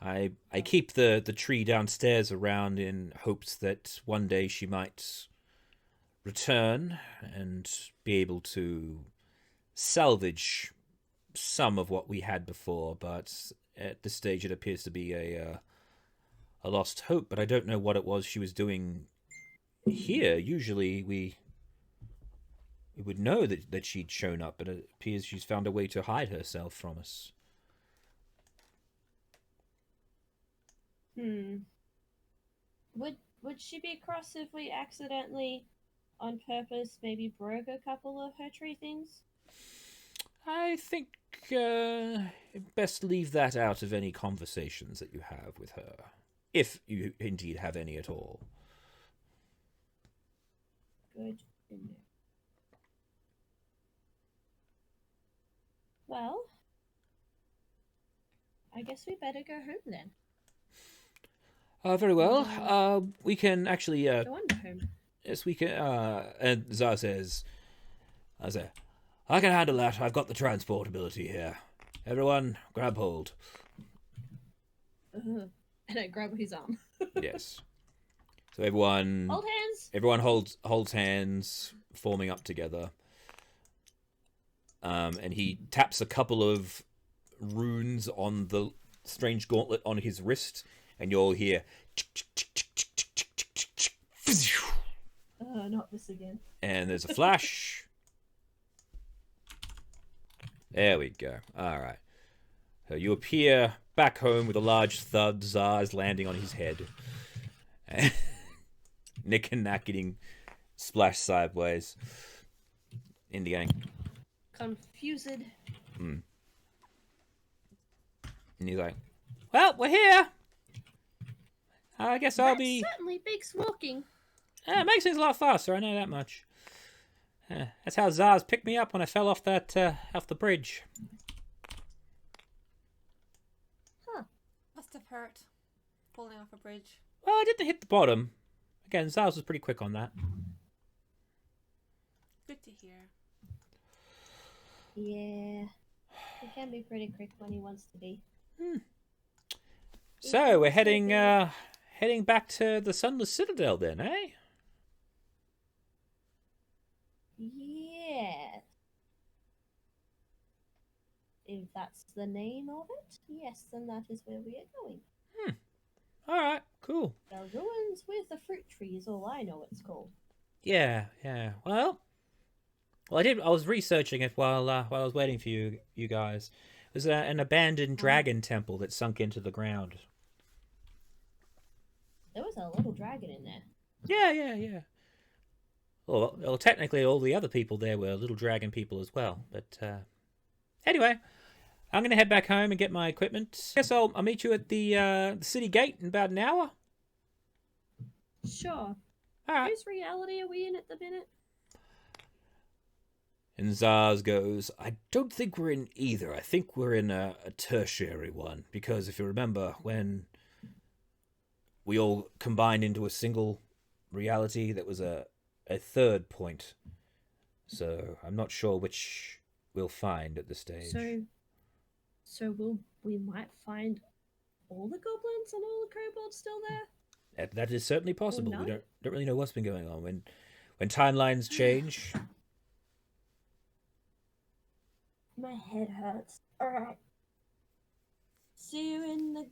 I keep the tree downstairs around in hopes that one day she might return and be able to salvage some of what we had before, but at this stage it appears to be a lost hope. But I don't know what it was she was doing here. Usually we would know that she'd shown up, but it appears she's found a way to hide herself from us. Would she be cross if we accidentally, on purpose, maybe broke a couple of her tree things? I think best leave that out of any conversations that you have with her, if you indeed have any at all. Good to know. Well, I guess we better go home then. Very well. We can actually. Go on home. Yes, we can. And Zar says, I can handle that. I've got the transport ability here. Everyone, grab hold. And I grab his arm. Yes. So everyone Hold hands. everyone holds hands, forming up together. And he taps a couple of runes on the strange gauntlet on his wrist, and you all hear. Not this again. And there's a flash. There we go. All right. So you appear back home with a large thud, Zars landing on his head. Nick and Nat getting splashed sideways. In the gang. Confused. And he's like, well, we're here. I guess I'll be... certainly beats walking. It makes things a lot faster, I know that much. That's how Zars picked me up when I fell off off the bridge. Must have hurt. Falling off a bridge. Well, I didn't hit the bottom. Again, Zars was pretty quick on that. Good to hear. Yeah. He can be pretty quick when he wants to be. So, we're heading back to the Sunless Citadel then, eh? Yeah. If that's the name of it, yes, then that is where we are going. Alright, cool. The ruins with the fruit tree is all I know it's called. Yeah. Well, I was researching it while I was waiting for you guys. It was an abandoned dragon temple that sunk into the ground. There was a little dragon in there. Yeah. Well, technically, all the other people there were little dragon people as well. But anyway, I'm gonna head back home and get my equipment. Guess I'll meet you at the city gate in about an hour. Sure. All right. Whose reality are we in at the minute? And Zaz goes, I don't think we're in either. I think we're in a tertiary one. Because if you remember, when we all combined into a single reality, that was a third point. So I'm not sure which we'll find at this stage. So we might find all the goblins and all the kobolds still there? That is certainly possible. none? We don't really know what's been going on. When timelines change... My head hurts. Alright. See you in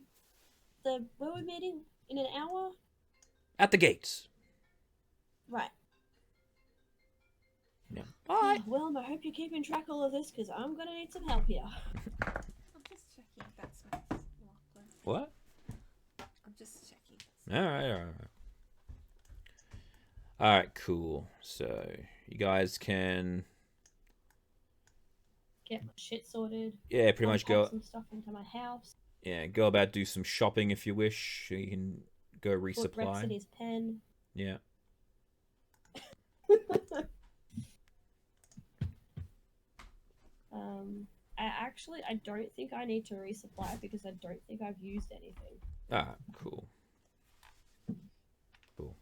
the where we're meeting? In an hour? At the gates. Right. Yeah. Bye. Well, I hope you're keeping track of all of this, because I'm gonna need some help here. I'm just checking if that's my locker. What? I'm just checking. Alright. Alright, cool. So, you guys can... Get my shit sorted. Yeah, pretty much unpack go... some stuff into my house. Yeah, go about, do some shopping if you wish. You can go Put Rex in resupply. his pen. Yeah. I don't think I need to resupply because I don't think I've used anything. Ah, cool. Cool.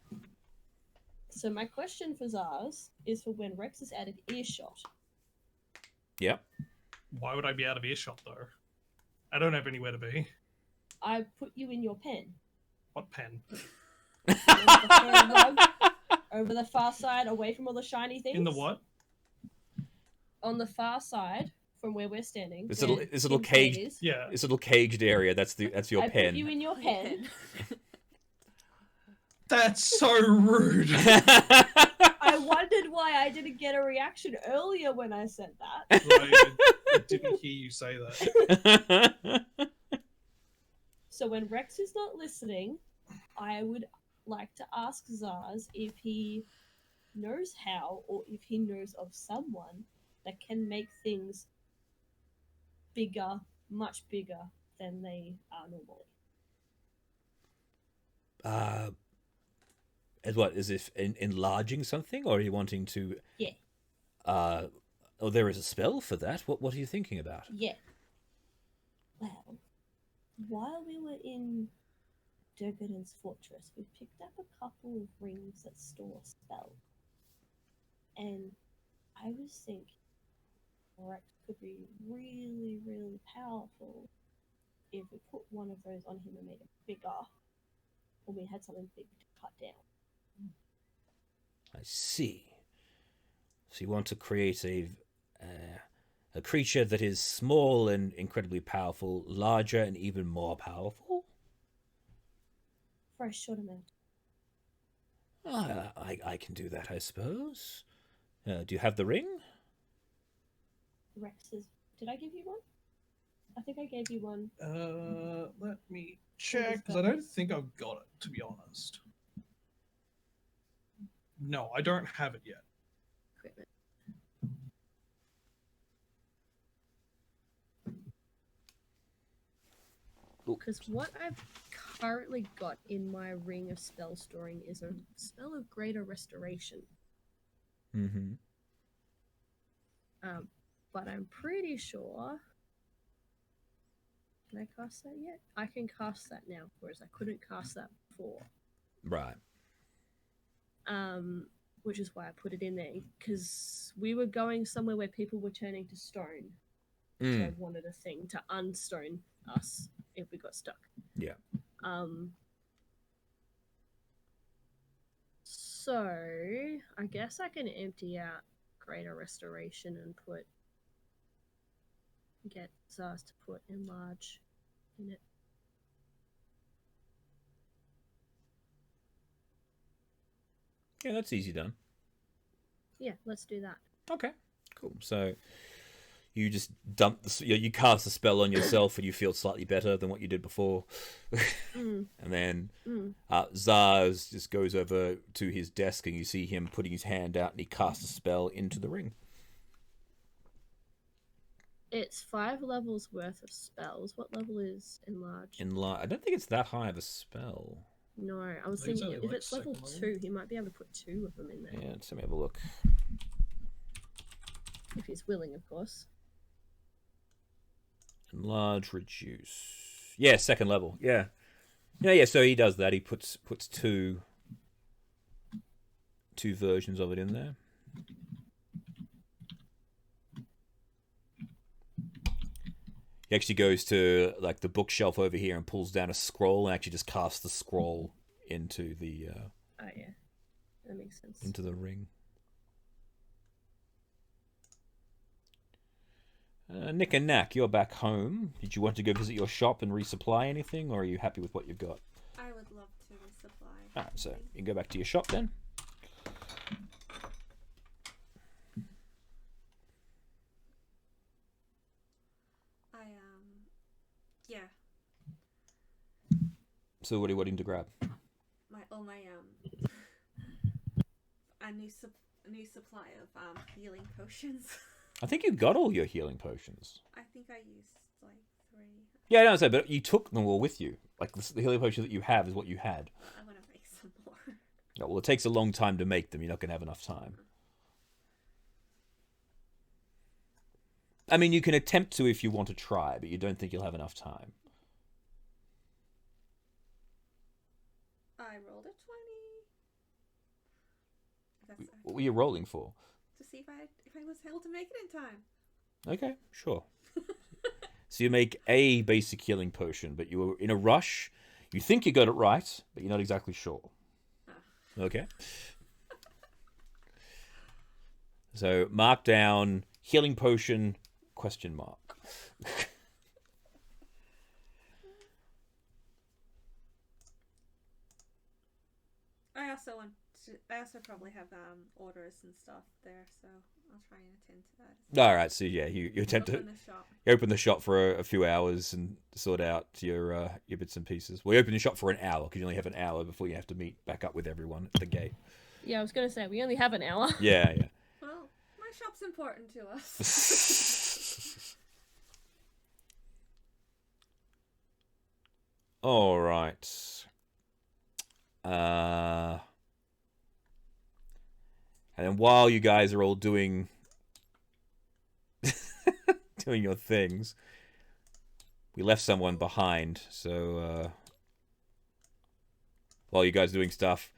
So my question for Zars is for when Rex is out of earshot. Yep. Why would I be out of earshot though? I don't have anywhere to be. I put you in your pen. What pen? Over the far side, away from all the shiny things. In the what? On the far side from where we're standing. This where little Tim's cage- head is, Yeah. This little caged area, that's your I pen. put you in your pen. That's so rude. I wondered why I didn't get a reaction earlier when I said that. I didn't hear you say that. So when Rex is not listening, I would like to ask Zaz if he knows how or if he knows of someone that can make things bigger, much bigger than they are normally. As what? Is if enlarging something, or are you wanting to? Yeah. Oh, there is a spell for that. What are you thinking about? Yeah. Well, while we were in Durgaden's fortress, we picked up a couple of rings that store spells. And I was thinking Rex could be really, really powerful if we put one of those on him and made it bigger. or we had something big to cut down. I see. So you want to create a creature that is small and incredibly powerful, larger and even more powerful? For a short amount. I can do that, I suppose. Do you have the ring? Rex is. Did I give you one? I think I gave you one. Let me check, because I don't think I've got it, to be honest. No, I don't have it yet. Equipment. Because what I've currently got in my ring of spell storing is a spell of greater restoration. Mm-hmm. But I'm pretty sure. Can I cast that yet? I can cast that now, whereas I couldn't cast that before. Right. Which is why I put it in there, because we were going somewhere where people were turning to stone. So I wanted a thing to unstone us if we got stuck. Yeah. So I guess I can empty out greater restoration and get Zaz to put enlarge in it. Yeah, that's easy done. Yeah, let's do that. Okay, cool. So you just dump you cast a spell on yourself and you feel slightly better than what you did before. And then Zaz just goes over to his desk and you see him putting his hand out and he casts a spell into the ring. It's 5 levels worth of spells. What level is enlarge? I don't think it's that high of a spell. No, I was I think it's thinking only if like it's level second 2, level. he might be able to put 2 of them in there. Yeah, let's let me have a look. If he's willing, of course. Enlarge, reduce. Yeah, second level. Yeah. Yeah, so he does that. He puts two versions of it in there. He actually goes to like the bookshelf over here and pulls down a scroll and actually just casts the scroll into the Oh yeah, that makes sense. into the ring. Nick and Knack, you're back home. Did you want to go visit your shop and resupply anything, or are you happy with what you've got? I would love to resupply. Alright, so you can go back to your shop then. Yeah. So what are you wanting to grab? A new supply of healing potions. I think you got all your healing potions. I think I used like 3. Yeah, I know, so, but you took them all with you. Like the healing potion that you have is what you had. I want to make some more. Yeah, well, it takes a long time to make them. You're not going to have enough time. I mean, you can attempt to if you want to try, but you don't think you'll have enough time. I rolled a 20. What were you rolling for? To see if I was able to make it in time. Okay, sure. So you make a basic healing potion, but you were in a rush. You think you got it right, but you're not exactly sure. Okay. So mark down healing potion ? I also probably have orders and stuff there, so I'll try and attend to that. All right, so yeah, you attempt Open to the shop. you open the shop for a few hours and sort out your bits and pieces. Well, you open the shop for an hour because you only have an hour before you have to meet back up with everyone at the gate. Yeah, I was gonna say we only have an hour. Yeah. Well, my shop's important to us. All right. And then while you guys are all doing doing your things, we left someone behind. So while you guys are doing stuff,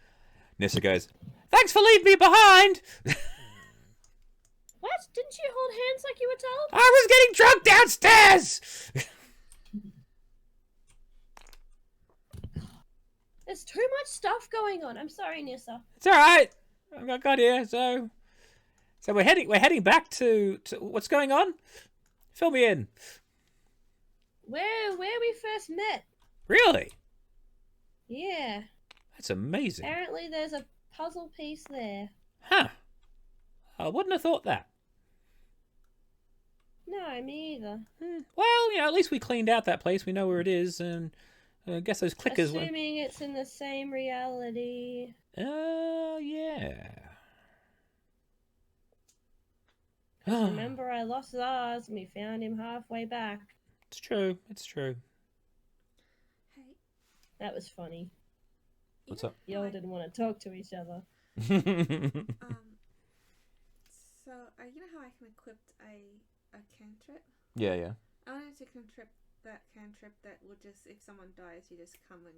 Nissa goes, "Thanks for leaving me behind." What? Didn't you hold hands like you were told? I was getting drunk downstairs. There's too much stuff going on. I'm sorry, Nissa. It's all right. I got here. So we're heading back to what's going on? Fill me in. Where we first met. Really? Yeah. That's amazing. Apparently, there's a puzzle piece there. Huh. I wouldn't have thought that. No, me either. Well, at least we cleaned out that place. We know where it is, and I guess those clickers. Assuming it's in the same reality. Yeah. Remember, I lost Zaz, and we found him halfway back. It's true. It's true. Hey, That was funny. What's up? Y'all didn't want to talk to each other. So, you know how I can equip a cantrip? Yeah. I wanted to cantrip that will just, if someone dies, you just come and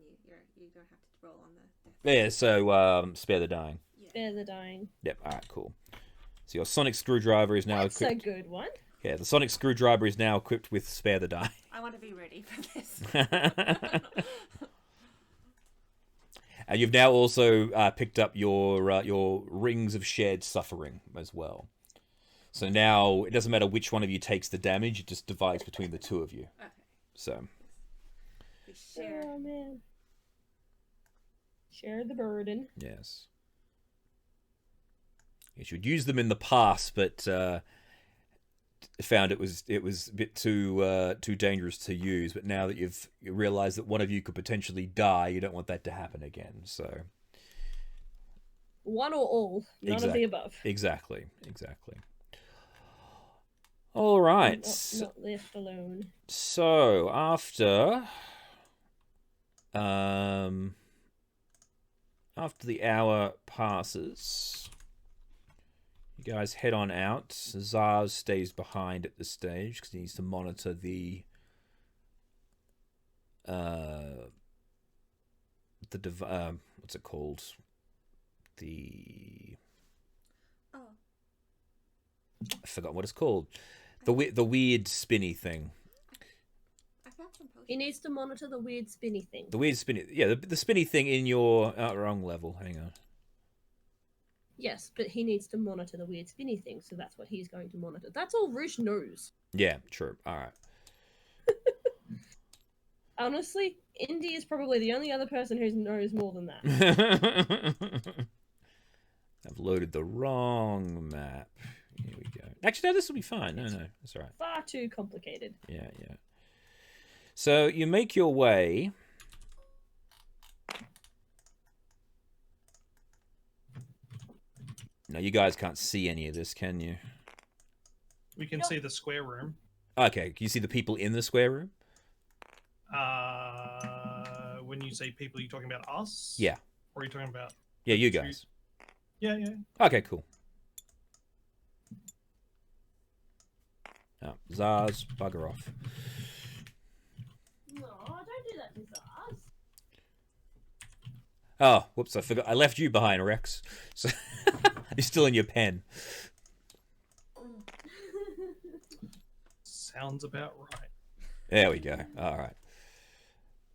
you don't have to roll on the death. Yeah, so spare the dying. Yeah. Spare the dying. Yep, alright, cool. So your sonic screwdriver is now That's equipped. a good one. Yeah, the sonic screwdriver is now equipped with spare the dying. I want to be ready for this. And you've now also picked up your rings of shared suffering as well. So now it doesn't matter which one of you takes the damage; it just divides between the two of you. Okay. So. We share. Oh, man. Share the burden. Yes. You should use them in the past, but found it was a bit too dangerous to use. But now that you realised that one of you could potentially die, you don't want that to happen again. So. One or all. None of the above. Exactly. All right. Not left alone. So after the hour passes, you guys head on out. Zaz stays behind at this stage because he needs to monitor the what's it called? Oh. I forgot what it's called. The weird spinny thing. I found some potions. He needs to monitor the weird spinny thing. The weird spinny, yeah, the spinny thing in your wrong level. Hang on. Yes, but he needs to monitor the weird spinny thing, so that's what he's going to monitor. That's all Roosh knows. Yeah, true. All right. Honestly, Indy is probably the only other person who knows more than that. I've loaded the wrong map. Here we go. Actually, no, this will be fine. No, that's all right. Far too complicated. Yeah. So you make your way. Now, you guys can't see any of this, can you? We can see the square room. Okay, can you see the people in the square room? When you say people, are you talking about us? Yeah. Or are you talking about? Yeah, you guys. Yeah. Okay, cool. Oh, Zaz, bugger off. No, don't do that to Zaz. Oh, whoops, I forgot. I left you behind, Rex. So you're still in your pen. Sounds about right. There we go. All right.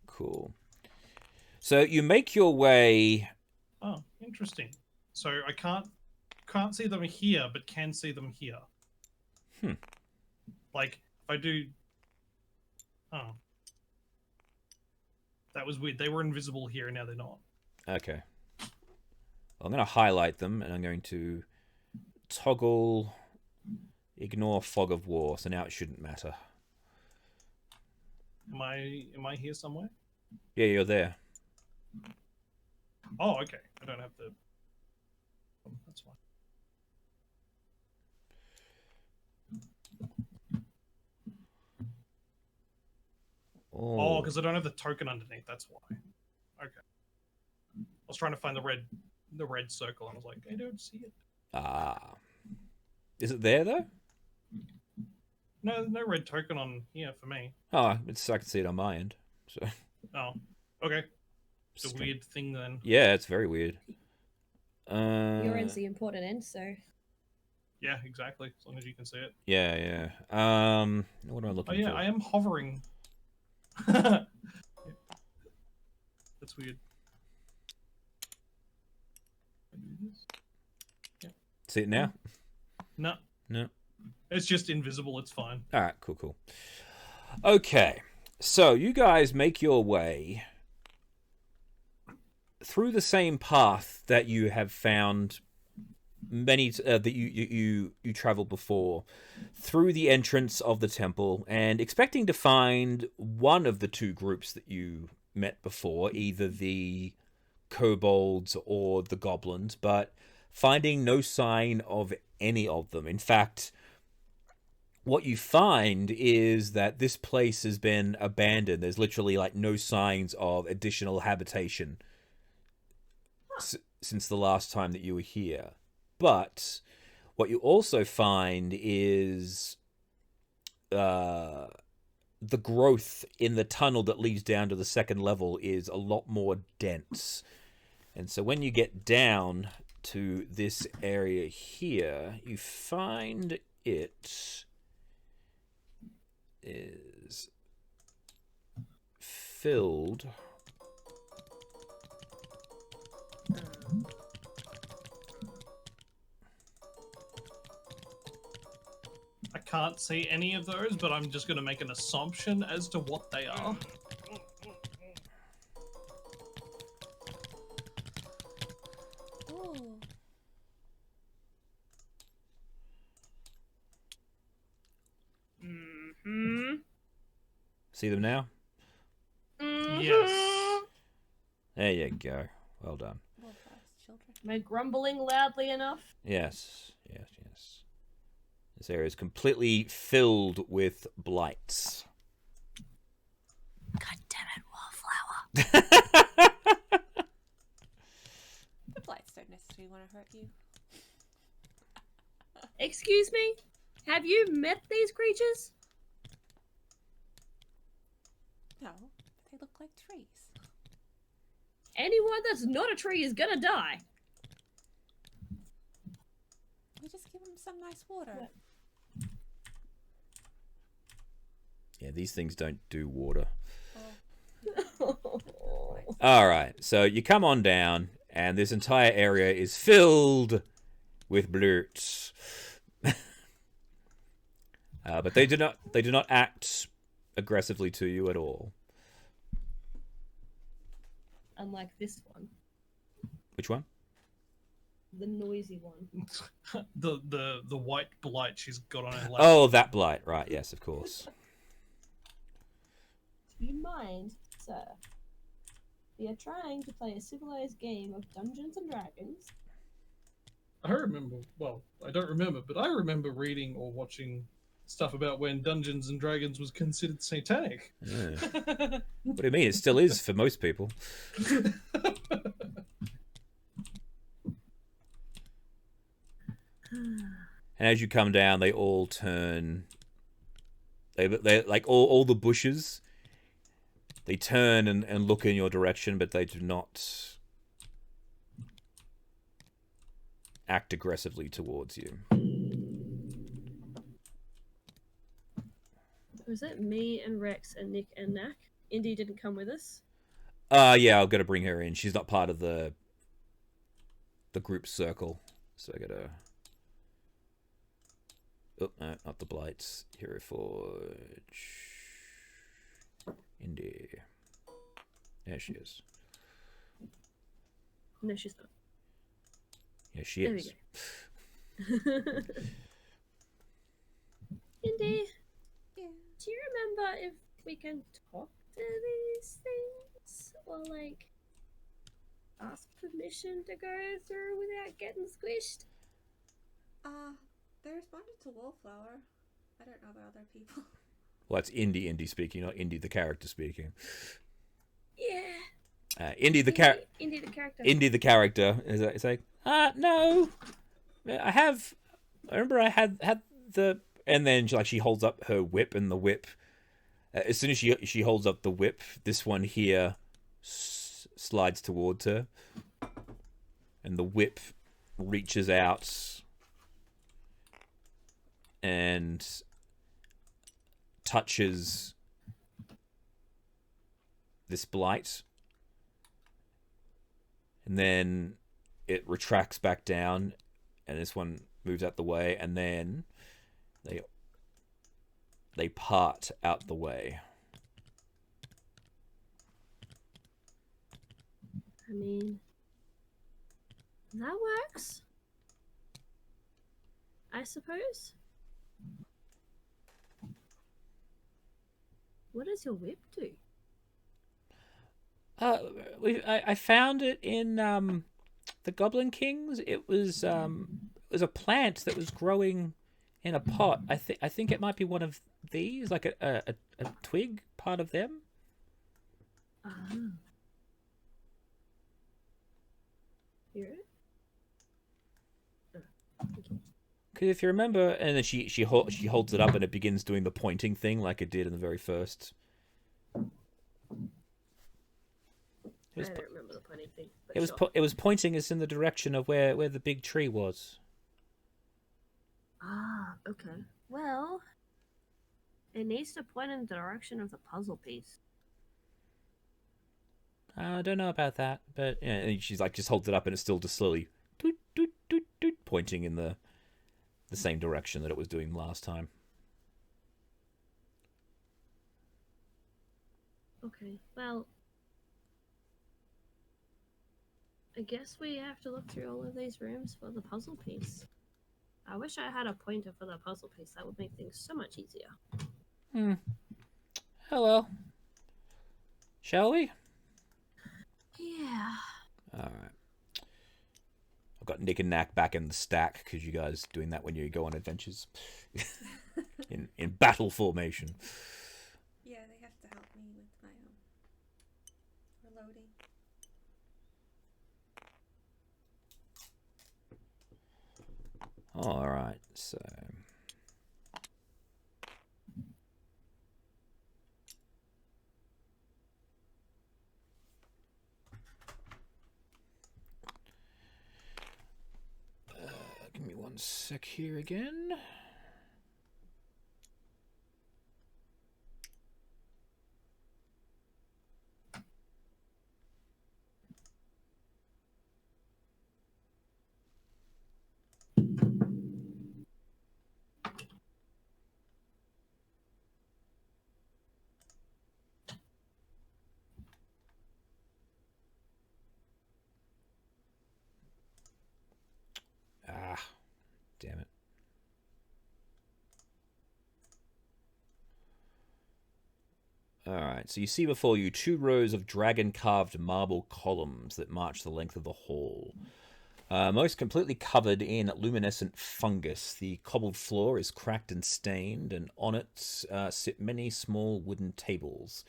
Cool. So you make your way. Oh, interesting. So I can't see them here, but can see them here. Like if I do. Oh, that was weird. They were invisible here, and now they're not. Okay. Well, I'm going to highlight them, and I'm going to toggle ignore fog of war. So now it shouldn't matter. Am I here somewhere? Yeah, you're there. Oh, okay. I don't have the. Oh, that's fine. Oh, because I don't have the token underneath. That's why. Okay. I was trying to find the red circle, and I was like, I don't see it. Ah. Is it there though? No, there's no red token on here for me. Oh, I can see it on my end. So. Oh, okay. It's a weird thing then. Yeah, it's very weird. Your end's the important end, so. Yeah, exactly. As long as you can see it. Yeah. What am I looking for? Oh yeah, I am hovering. That's weird. See it now? No, No. it's just invisible. It's fine. All right, cool. Okay, so you guys make your way through the same path that you have found many that you traveled before, through the entrance of the temple, and expecting to find one of the two groups that you met before, either the kobolds or the goblins, but finding no sign of any of them. In fact, what you find is that this place has been abandoned. There's literally like no signs of additional habitation since the last time that you were here. But what you also find is the growth in the tunnel that leads down to the second level is a lot more dense. And so when you get down to this area here, you find it is filled I can't see any of those, but I'm just going to make an assumption as to what they are. Ooh. Mm-hmm. See them now? Yes. There you go. Well done. Well, fast children. Am I grumbling loudly enough? Yes. This area is completely filled with blights. God damn it, Wallflower. The blights don't necessarily want to hurt you. Excuse me? Have you met these creatures? No, they look like trees. Anyone that's not a tree is gonna die. We just give them some nice water. What? Yeah, these things don't do water. Oh. All right, so you come on down, and this entire area is filled with blurts. But they do not act aggressively to you at all. Unlike this one, Which one? the noisy one. The white blight she's got on her lap. Oh, that blight, right? Yes, of course. Do you mind, sir? We are trying to play a civilized game of Dungeons and Dragons. I remember, well, I don't remember, but I remember reading or watching stuff about when Dungeons and Dragons was considered satanic. Yeah. What do you mean? It still is for most people. And as you come down, they all turn. They like all the bushes. They turn and look in your direction, but they do not act aggressively towards you. Was it me and Rex and Nick and Knack? Indy didn't come with us. Yeah, I've got to bring her in. She's not part of the group circle, so I gotta. Oh, no, not the blights. Hero Forge. Indy. There she is. No, she's not. Yeah, she There we is. go. Indy, Yeah. do you remember if we can talk to these things? Or, like, ask permission to go through without getting squished? They responded to Wallflower. I don't know about other people. Well, that's Indy speaking, not Indy the character speaking. Yeah. Indy the Indy the character. Indy the character is like, no, I remember I had the, and then she holds up her whip, and the whip, as soon as she holds up the whip, this one here slides towards her, and the whip reaches out and touches this blight, and then it retracts back down, and this one moves out the way, and then they part out the way. I mean, that works. I suppose. What does your whip do? I found it in the Goblin Kings. It was a plant that was growing in a pot. I think it might be one of these, like a twig, part of them. Ah. Here. Oh, okay. Because if you remember, and then she holds it up and it begins doing the pointing thing like it did in the very first. I don't remember the pointing thing. But It was sure. it was pointing us in the direction of where the big tree was. Ah, okay. Well, it needs to point in the direction of the puzzle piece. I don't know about that, but yeah, and she's like just holds it up and it's still just slowly doot, doot, doot, doot, pointing in the same direction that it was doing last time. Okay, well, I guess we have to look through all of these rooms for the puzzle piece. I wish I had a pointer for the puzzle piece. That would make things so much easier. Oh well. Shall we? Yeah. Alright. I've got Nick and Knack back in the stack because you guys doing that when you go on adventures. in battle formation. Yeah, they have to help me with my reloading. Alright, so give me one sec here again. Ah, damn it. Alright, so you see before you 2 rows of dragon-carved marble columns that march the length of the hall. Most completely covered in luminescent fungus. The cobbled floor is cracked and stained, and on it sit many small wooden tables.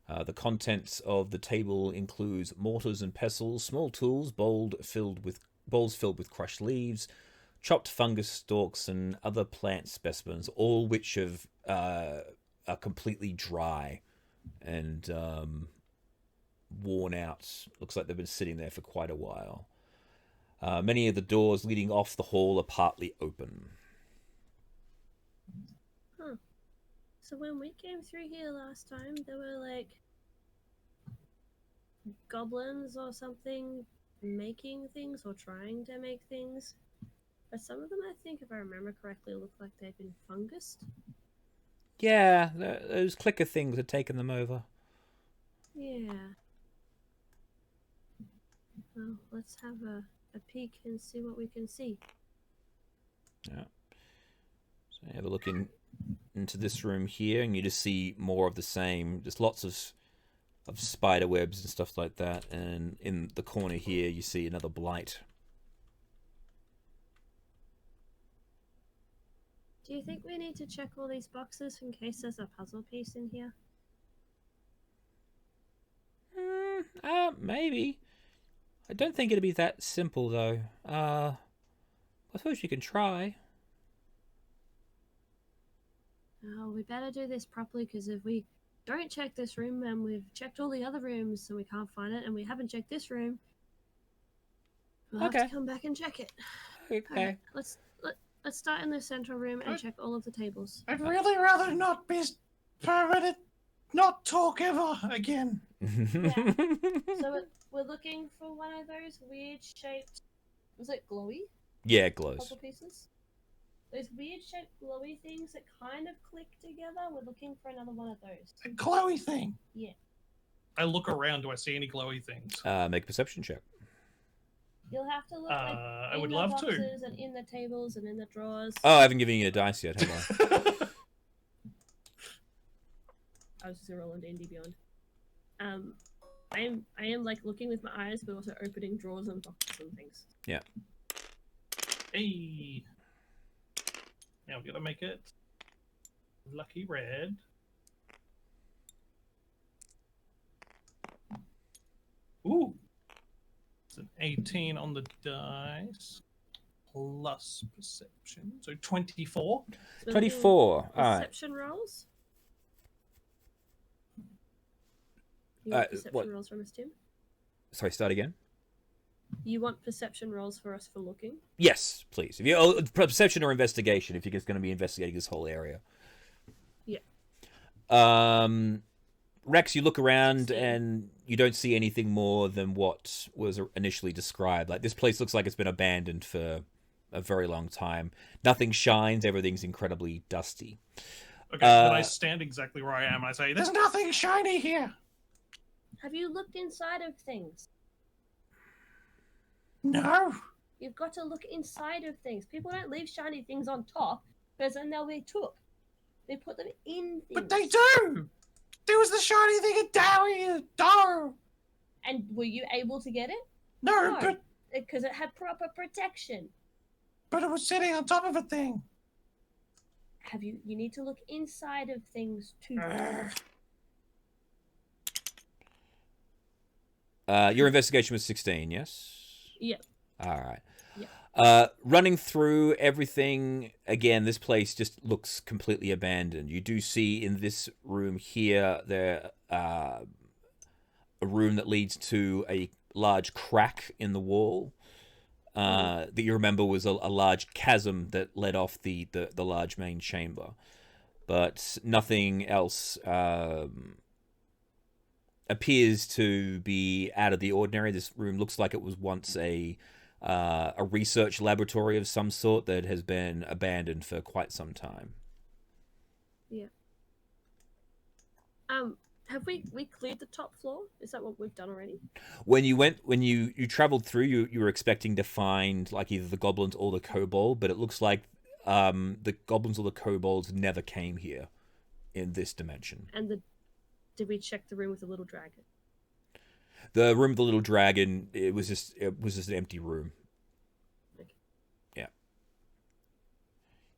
The contents of the table includes mortars and pestles, small tools, bowls filled with crushed leaves, chopped fungus stalks, and other plant specimens, all which have are completely dry and worn out. Looks like they've been sitting there for quite a while. Many of the doors leading off the hall are partly open. Huh. So when we came through here last time, there were like goblins or something making things or trying to make things. But some of them, I think, if I remember correctly, look like they've been fungused. Yeah, those clicker things had taken them over. Yeah. Well, let's have a peek and see what we can see. Yeah. So have a look into this room here, and you just see more of the same. Just lots of spider webs and stuff like that. And in the corner here, you see another blight. Do you think we need to check all these boxes in case there's a puzzle piece in here? Maybe. I don't think it'd be that simple, though. I suppose you can try. Oh, we better do this properly, because if we don't check this room and we've checked all the other rooms and we can't find it, and we haven't checked this room, we'll have to come back and check it. Okay. Alright, let's start in the central room and check all of the tables. I'd really rather not be permitted not talk ever again. Yeah. So we're looking for one of those weird shaped. Was it glowy? Yeah, it glows. puzzle pieces. Those weird shaped glowy things that kind of click together. We're looking for another one of those. A glowy thing. Yeah. I look around. Do I see any glowy things? Make a perception check. You'll have to look like I in would the love boxes to. and in the tables and in the drawers. Oh, I haven't given you a dice yet, have I? I was just gonna roll on D&D Beyond. I am like looking with my eyes, but also opening drawers and boxes and things. Yeah. Hey. Now we gotta make it lucky red. Ooh. It's an 18 on the dice. Plus perception. So 24. So 24. All right. perception rolls. You Uh, want perception what? rolls from us, Tim? Sorry, start again. You want perception rolls for us for looking? Yes, please. If you perception or investigation, if you're just going to be investigating this whole area. Yeah. Rex, you look around and you don't see anything more than what was initially described. Like, this place looks like it's been abandoned for a very long time. Nothing shines. Everything's incredibly dusty. Okay, then I stand exactly where I am and I say, There's nothing shiny here. Have you looked inside of things? No. You've got to look inside of things. People don't leave shiny things on top because then they'll be took. They put them in things. But they do. There was the shiny thing at Dow. And were you able to get it? No, Because it had proper protection. but it was sitting on top of a thing. You need to look inside of things too. Your investigation was 16, yes? Yep. All right. Yep. Running through everything, again, this place just looks completely abandoned. You do see in this room here, a room that leads to a large crack in the wall that you remember was a large chasm that led off the large main chamber. But nothing else appears to be out of the ordinary. This room looks like it was once a research laboratory of some sort that has been abandoned for quite some time. Yeah. Have we cleared the top floor? Is that what we've done already? When you traveled through, you were expecting to find like either the goblins or the kobold, but it looks like the goblins or the kobolds never came here in this dimension. And did we check the room with the little dragon? The room with the little dragon, it was just an empty room. Okay. Yeah.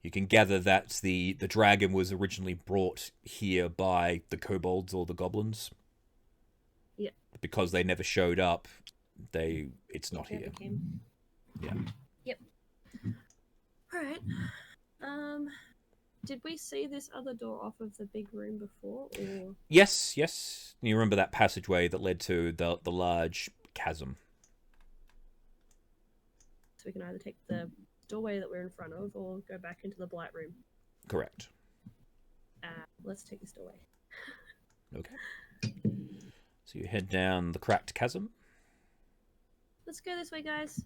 You can gather that the dragon was originally brought here by the kobolds or the goblins. Yeah. Because they never showed up, it's not here. Yeah. Yep. All right. Did we see this other door off of the big room before, or? Yes. You remember that passageway that led to the large chasm. So we can either take the doorway that we're in front of, or go back into the blight room. Correct. Let's take this doorway. Okay. So you head down the cracked chasm. Let's go this way, guys.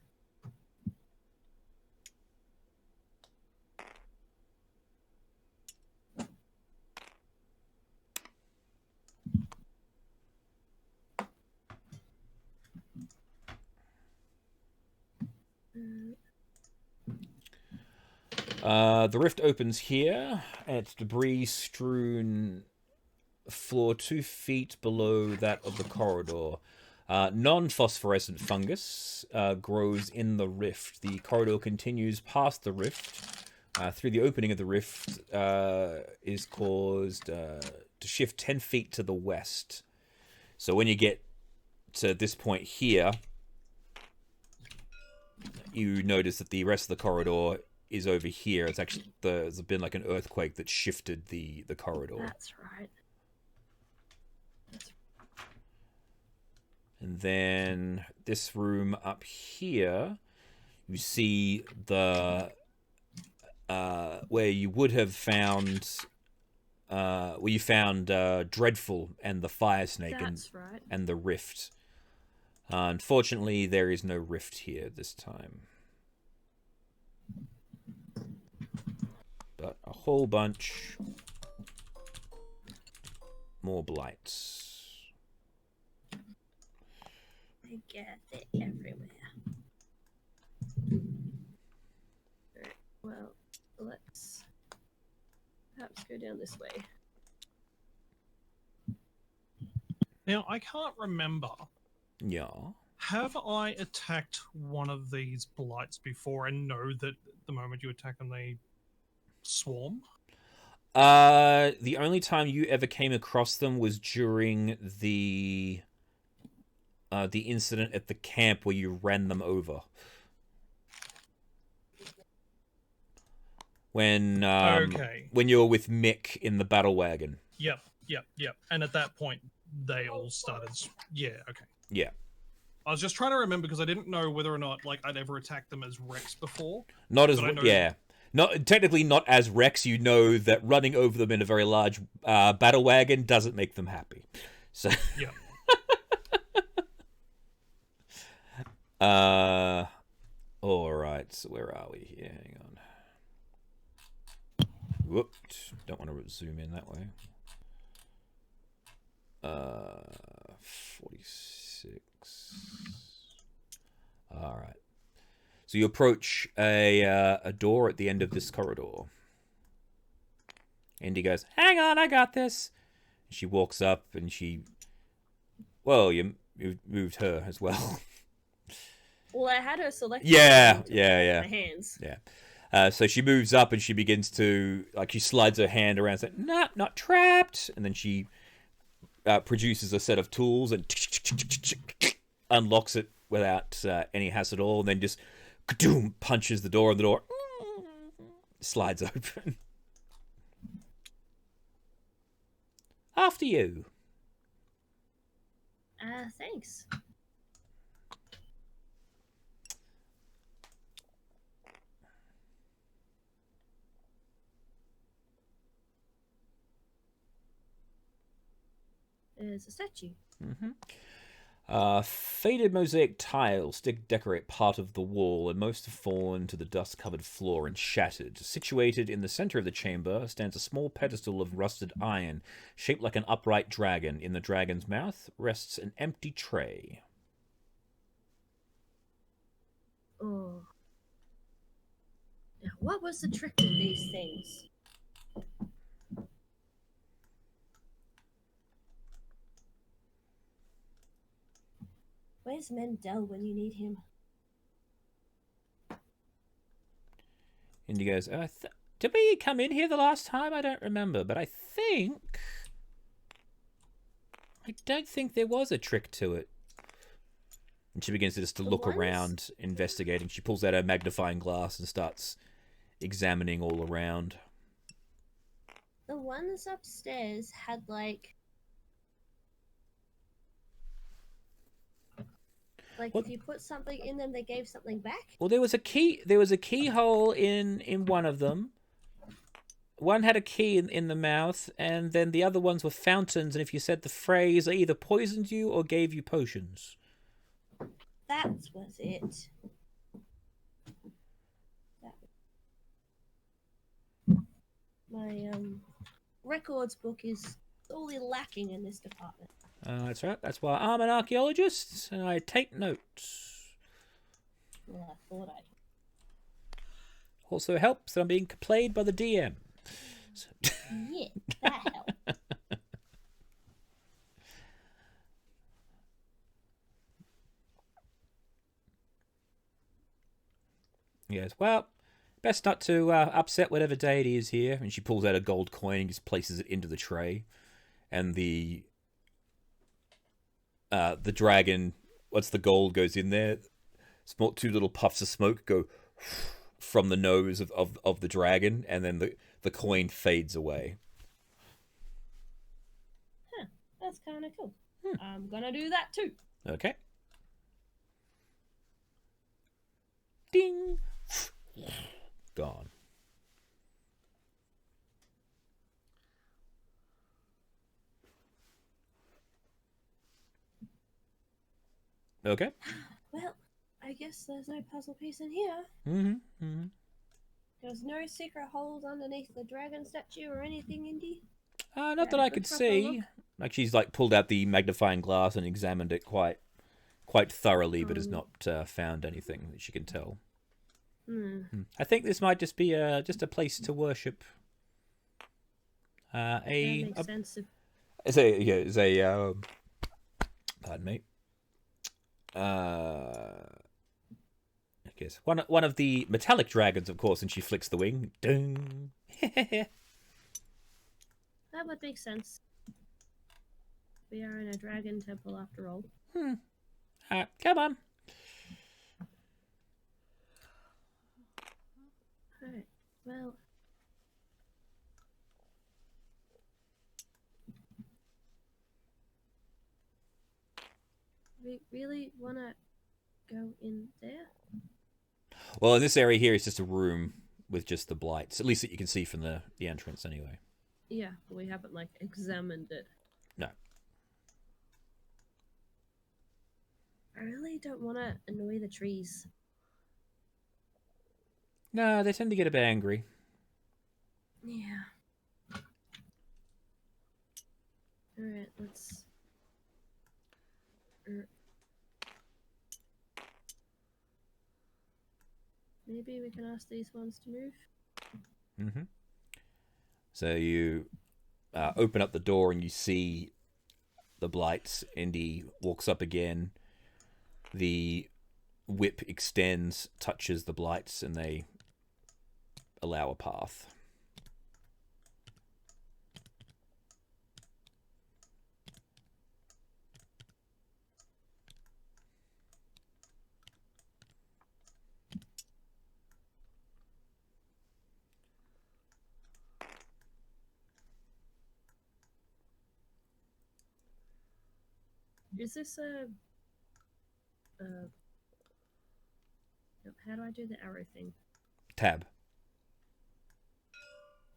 The rift opens here, and it's debris-strewn floor 2 feet below that of the corridor. Non-phosphorescent fungus grows in the rift. The corridor continues past the rift. Through the opening of the rift is caused to shift 10 feet to the west. So when you get to this point here, you notice that the rest of the corridor is over here. It's actually there's been like an earthquake that shifted the corridor. That's right. And then this room up here, you see the where you would have found where you found Dreadful and the Fire Snake and the rift. Unfortunately, there is no rift here this time. Got a whole bunch more blights. I get it everywhere. Alright, well, let's perhaps go down this way. Now, I can't remember. Yeah. Have I attacked one of these blights before and know that the moment you attack them, they swarm? The only time you ever came across them was during the incident at the camp where you ran them over. When Okay. when you were with Mick in the battle wagon. Yep. And at that point, they all started. Yeah. Okay. Yeah. I was just trying to remember because I didn't know whether or not like I'd ever attacked them as Rex before. Not as But I know- yeah. Not technically not as Rex. You know that running over them in a very large battle wagon doesn't make them happy. So Yeah. All right. So where are we here? Hang on. Whoops. Don't want to zoom in that way. 46. All right. So you approach a door at the end of this corridor. Indy goes, "Hang on, I got this." She walks up and she, well, you moved her as well. Well, I had her selected. Yeah. My hands. Yeah. So she moves up and she begins to, like, she slides her hand around, saying, not trapped. And then she produces a set of tools and unlocks it without any hassle at all. And then just punches the door, and the door slides open. After you. Thanks. There's a statue. Faded mosaic tiles decorate part of the wall, and most have fallen to the dust-covered floor and shattered. Situated in the center of the chamber stands a small pedestal of rusted iron, shaped like an upright dragon. In the dragon's mouth rests an empty tray. Oh. Now, what was the trick with these things? Where's Mendel when you need him? And he goes, did we come in here the last time? I don't remember, but I don't think there was a trick to it. And she begins to look around, investigating. She pulls out her magnifying glass and starts examining all around. The ones upstairs had like What? If you put something in them, they gave something back. Well, there was a keyhole in one of them. One had a key in the mouth, and then the other ones were fountains, and if you said the phrase, they either poisoned you or gave you potions. That was it. My records book is sorely lacking in this department. That's right. That's why I'm an archaeologist, and I take notes. Well, I thought I... Also helps that I'm being played by the DM. So... Yeah, that helped. He goes, well, best not to upset whatever deity is here. And she pulls out a gold coin and just places it into the tray. And the dragon, once the gold goes in there, two little puffs of smoke go from the nose of the dragon, and then the coin fades away. Huh, that's kind of cool. I'm gonna do that too. Okay. Ding! Gone. Okay. Well, I guess there's no puzzle piece in here. Mm-hmm. There's no secret holes underneath the dragon statue or anything, Indy? Not that I could see. Like she's like pulled out the magnifying glass and examined it quite thoroughly, but has not found anything that she can tell. I think this might just be just a place to worship. That makes sense. It's a pardon me. I guess one of the metallic dragons, of course, and she flicks the wing. Ding. That would make sense. We are in a dragon temple after all. Come on. Alright, well... We really want to go in there? Well, in this area here, it's just a room with just the blights. At least that you can see from the entrance, anyway. Yeah, but we haven't, like, examined it. No. I really don't want to annoy the trees. No, they tend to get a bit angry. Yeah. Alright, let's... Maybe we can ask these ones to move? Mm-hmm. So you open up the door and you see the blights. Indy walks up again. The whip extends, touches the blights, and they allow a path. Is this a... how do I do the arrow thing? Tab.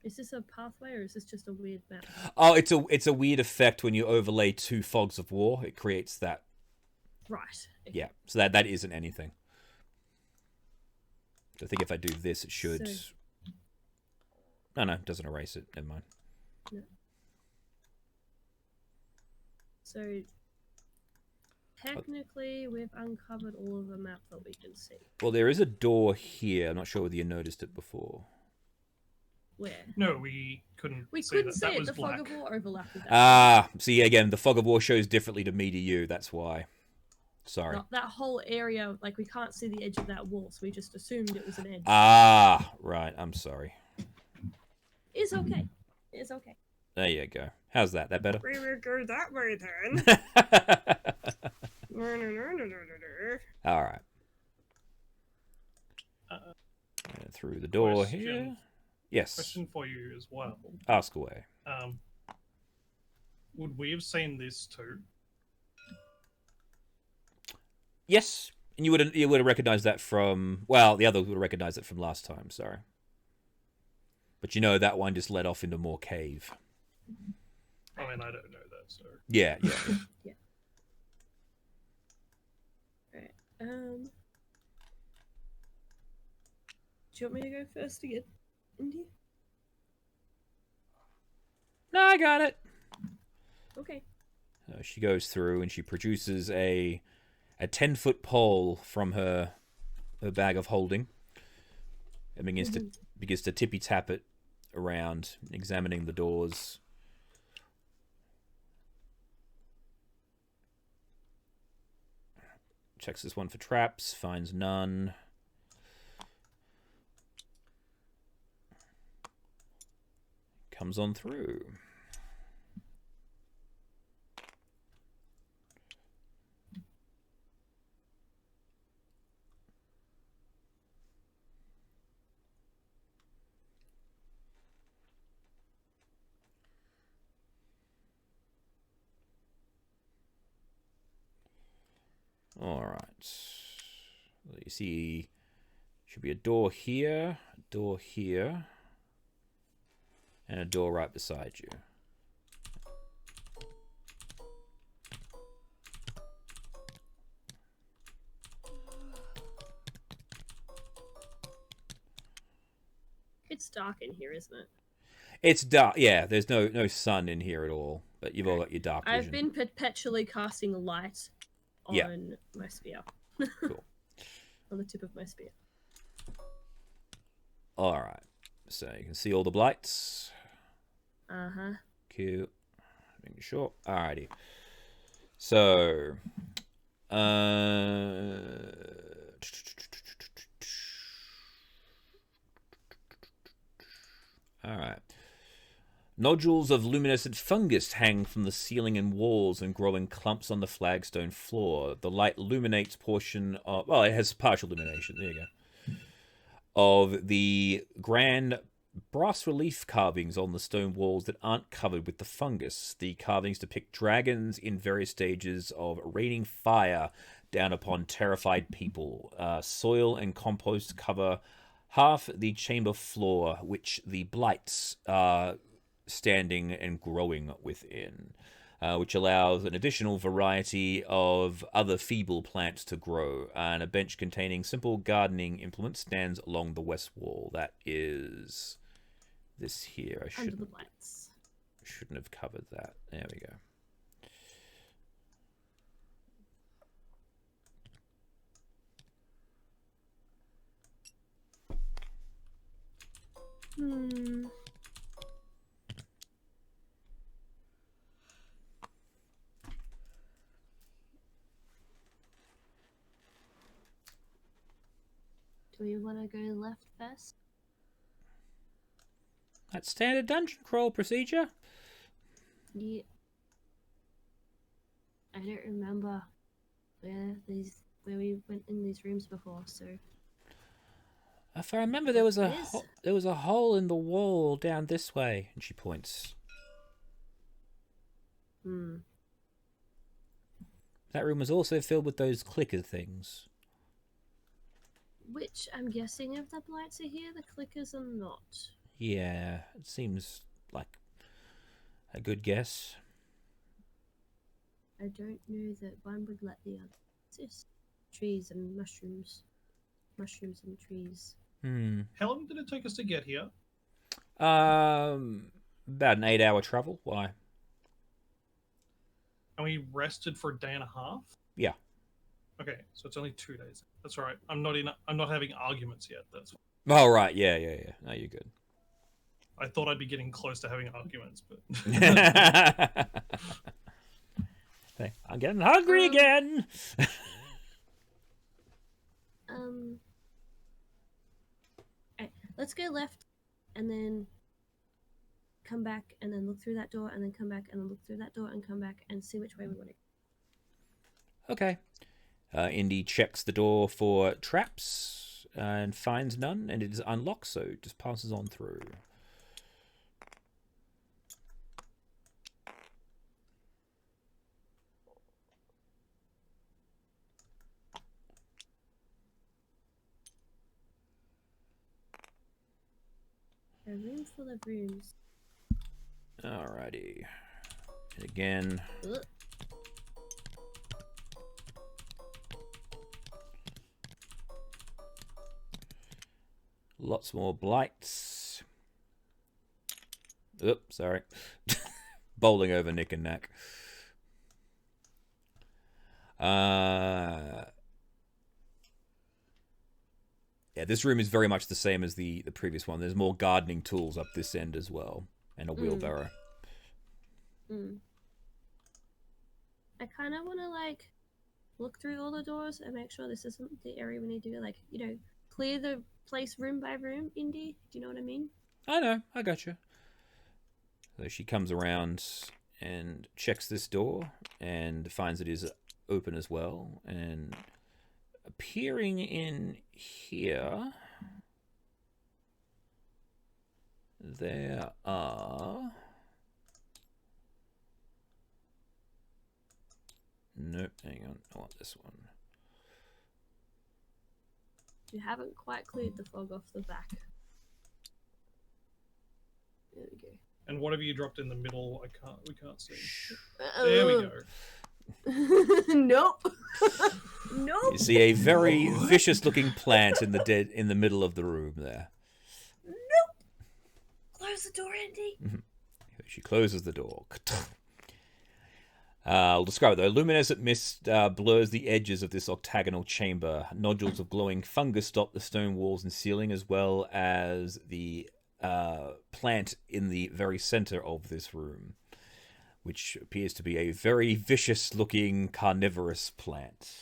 Is this a pathway or is this just a weird map? Oh, it's a weird effect when you overlay two fogs of war. It creates that. Right. Okay. Yeah, so that isn't anything. So I think if I do this, it should... So... No, it doesn't erase it. Never mind. No. So... Technically, we've uncovered all of the map that we can see. Well, there is a door here. I'm not sure whether you noticed it before. Where? No, we couldn't. We see couldn't that. see That it. was The black. fog of war overlapped with that. Ah, see, again, the fog of war shows differently to me to you. That's why. Sorry. No, that whole area, like, we can't see the edge of that wall, so we just assumed it was an edge. Ah, right. I'm sorry. It's okay. It's okay. There you go. How's that? That better? We will go that way then. All right. Through the door Question. here. Yes. Question for you as well. Ask away. Would we have seen this too? Yes, and you would have recognized that from, well, the other would have recognized it from last time. Sorry, but you know that one just led off into more cave. I mean, I don't know that, so. Yeah. Yeah. Right. Do you want me to go first again, Indy? No, I got it. Okay. She goes through and she produces a 10-foot pole from her bag of holding, and begins to tippy tap it around, examining the doors. Checks this one for traps, finds none. Comes on through. All right. You see, should be a door here, and a door right beside you. It's dark in here, isn't it? It's dark. Yeah, there's no sun in here at all. But you've all got your dark vision. I've been perpetually casting light on my spear. Cool. On the tip of my spear. All right. So you can see all the blights. Uh-huh. Cute. Making sure. Alrighty. So, alright. Nodules of luminescent fungus hang from the ceiling and walls and grow in clumps on the flagstone floor. The light illuminates portion of... Well, it has partial illumination. There you go. Of the grand brass relief carvings on the stone walls that aren't covered with the fungus. The carvings depict dragons in various stages of raining fire down upon terrified people. Soil and compost cover half the chamber floor, which the blights are standing and growing within, which allows an additional variety of other feeble plants to grow. And a bench containing simple gardening implements stands along the west wall. That is this here. I Under the blights. shouldn't have covered that. There we go. Do we want to go left first? That's standard dungeon crawl procedure. Yeah. I don't remember where we went in these rooms before, so If I remember, there was a hole in the wall down this way, and she points. That room was also filled with those clicker things. Which I'm guessing if the blights are here, the clickers are not. Yeah, it seems like a good guess. I don't know that one would let the other exist. Trees and mushrooms. Mushrooms and trees. How long did it take us to get here? About an 8-hour travel. Why? And we rested for a day and a half? Yeah. Okay, so it's only 2 days. That's all right. I'm not having arguments yet. That's fine. Oh, right. Yeah. No, you're good. I thought I'd be getting close to having arguments, but Hey, I'm getting hungry again. Alright, let's go left and then come back and then look through that door and then come back and then look through that door and come back and see which way we want to go. Okay. Indy checks the door for traps and finds none, and it is unlocked, so just passes on through. A room full of rooms. Alrighty. And again. Ugh. Lots more blights. Oops, sorry. Bowling over Nick and Knack. Yeah, this room is very much the same as the previous one. There's more gardening tools up this end as well. And a wheelbarrow. I kind of want to, like, look through all the doors and make sure this isn't the area we need to go, like, you know, clear the place room by room, Indy. Do you know what I mean? I know, I gotcha. So she comes around and checks this door and finds it is open as well. And appearing in here, there are... Nope, hang on, I want this one. You haven't quite cleared the fog off the back. There we go. and what have you dropped in the middle? We can't see. There we go. Nope. Nope. You see a very vicious-looking plant in the middle of the room there. Nope. close the door, Andy? She closes the door. I'll describe it though. Luminescent mist blurs the edges of this octagonal chamber. Nodules of glowing fungus dot the stone walls and ceiling, as well as the plant in the very center of this room, which appears to be a very vicious-looking carnivorous plant.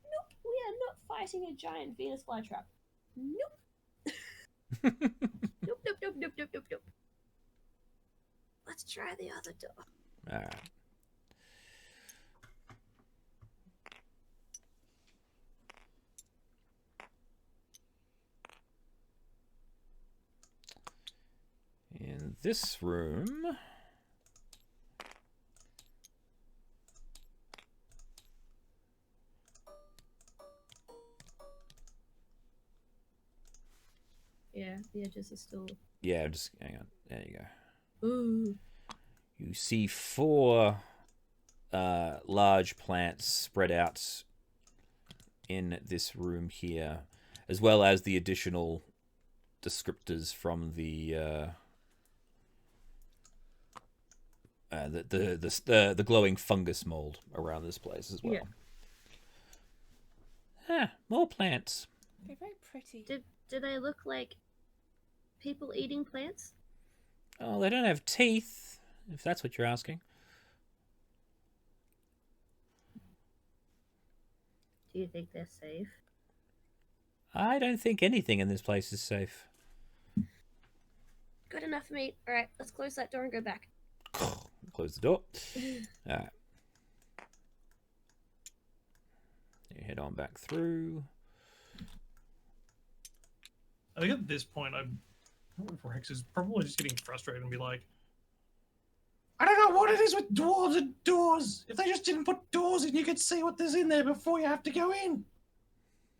Nope, we are not fighting a giant Venus flytrap. Nope. Nope, nope, nope, nope, nope, nope, nope. Let's try the other door. All right. In this room, Yeah, the edges are still. yeah, just hang on. There you go. Ooh. You see 4 large plants spread out in this room here, as well as the additional descriptors from the glowing fungus mold around this place as well. Yeah. Ah, more plants. They're very pretty. Do they look like people eating plants? Oh, they don't have teeth, if that's what you're asking. Do you think they're safe? I don't think anything in this place is safe. Good enough for me. Alright, let's close that door and go back. Close the door. Alright. You head on back through. I think at this point, Rex is probably just getting frustrated and be like, I don't know what it is with dwarves and doors. If they just didn't put doors in, you could see what there's in there before you have to go in.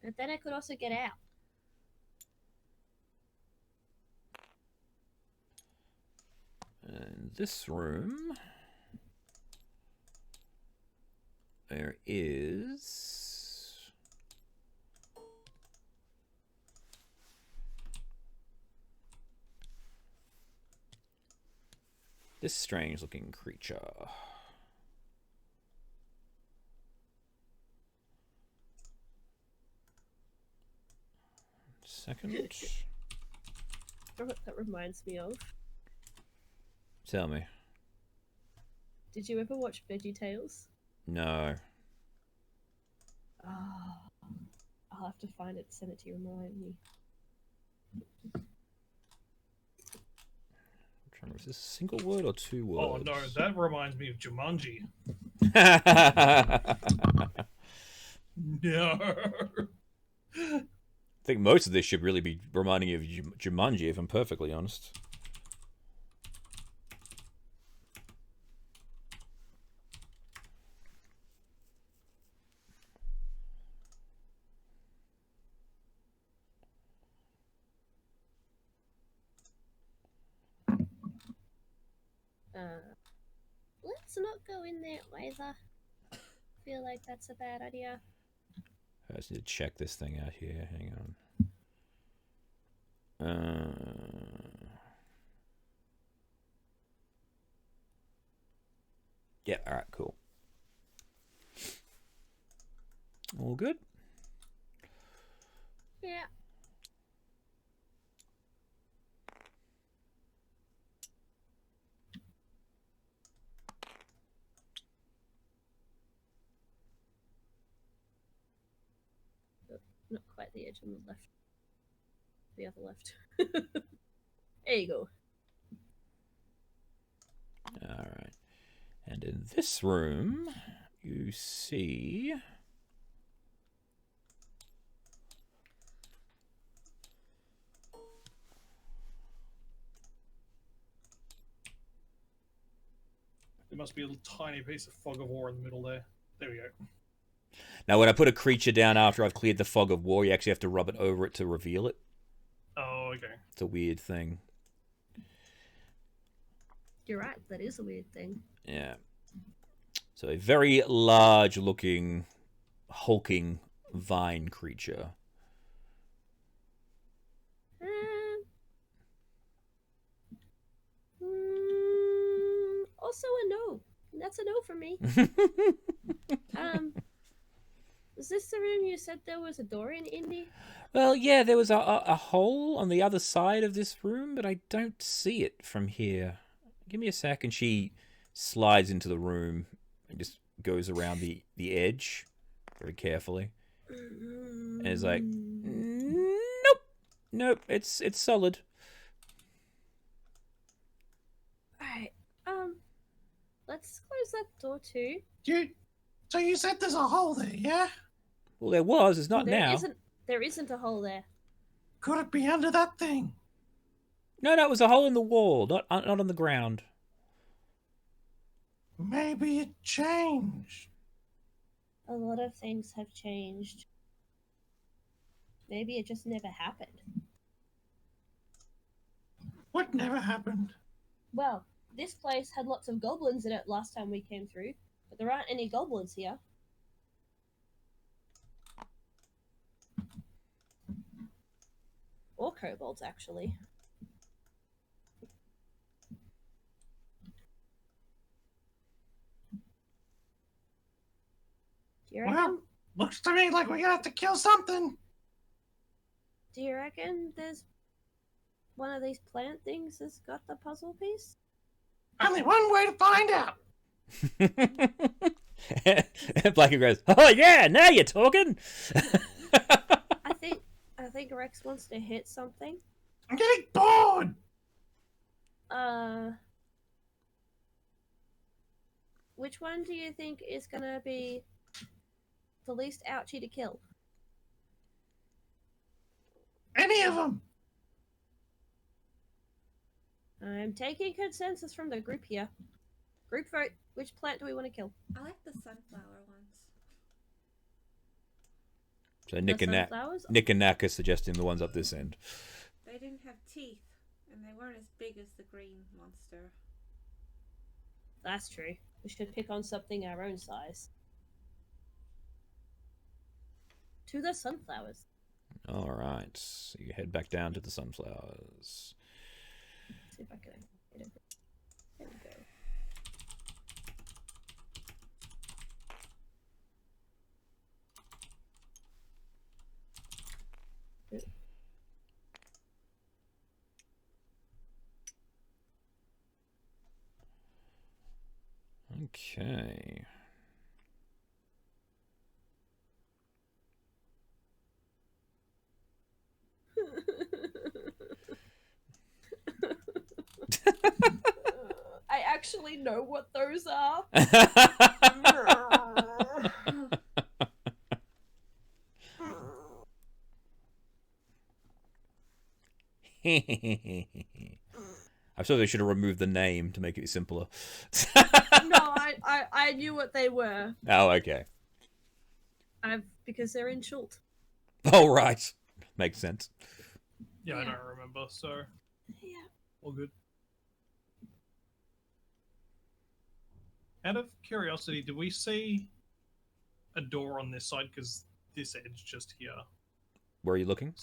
But then I could also get out. In this room, there is this strange-looking creature. Second. You know what that reminds me of? Tell me. Did you ever watch VeggieTales? No. Oh, I'll have to find it, send it to you, remind me. Is this a single word or 2 oh words? no, that reminds me of Jumanji. No. I think most of this should really be reminding you of Jumanji, if I'm perfectly honest. Let's not go in there either. Feel like that's a bad idea. I just need to check this thing out here. Hang on. Yeah, alright, cool. All good? Yeah. Not quite the edge on the left. The other left. There you go. Alright. And in this room, you see... There must be a little tiny piece of fog of war in the middle there. There we go. Now, when I put a creature down after I've cleared the fog of war, you actually have to rub it over it to reveal it. Oh, okay. It's a weird thing. You're right, that is a weird thing. Yeah. So a very large-looking, hulking vine creature. also a no. That's a no for me. Was this the room you said there was a door in, Indy? Well, yeah, there was a hole on the other side of this room, but I don't see it from here. Give me a sec, and she slides into the room and just goes around the edge very carefully. And is like, nope, it's solid. Alright, let's close that door too. So you said there's a hole there, yeah? Well, there was. It's not now. There isn't a hole there. Could it be under that thing? No, it was a hole in the wall, not on the ground. Maybe it changed. A lot of things have changed. Maybe it just never happened. What never happened? Well, this place had lots of goblins in it last time we came through, but there aren't any goblins here. Or kobolds, actually. Do you reckon? Well, looks to me like we're gonna have to kill something. Do you reckon there's one of these plant things that's got the puzzle piece? Only one way to find out. Blackie goes, "Oh yeah, now you're talking." I think Rex wants to hit something. I'm getting bored. Which one do you think is gonna be the least ouchy to kill? Any of them. I'm taking consensus from the group here. Group vote. Which plant do we want to kill? I like the sunflower ones. So Nick and Nak are suggesting the ones up this end. They didn't have teeth, and they weren't as big as the green monster. That's true. We should pick on something our own size. To the sunflowers. All right, so you head back down to the sunflowers. Let's see if I can get it. There we go. Okay. I actually know what those are. I suppose I should have removed the name to make it simpler. No, I knew what they were. Oh, okay. Because they're in Schult. Oh, right. Makes sense. Yeah, I Yeah. don't remember, so Yeah. all good. Out of curiosity, did we see a door on this side? Because this edge just here. Where are you looking?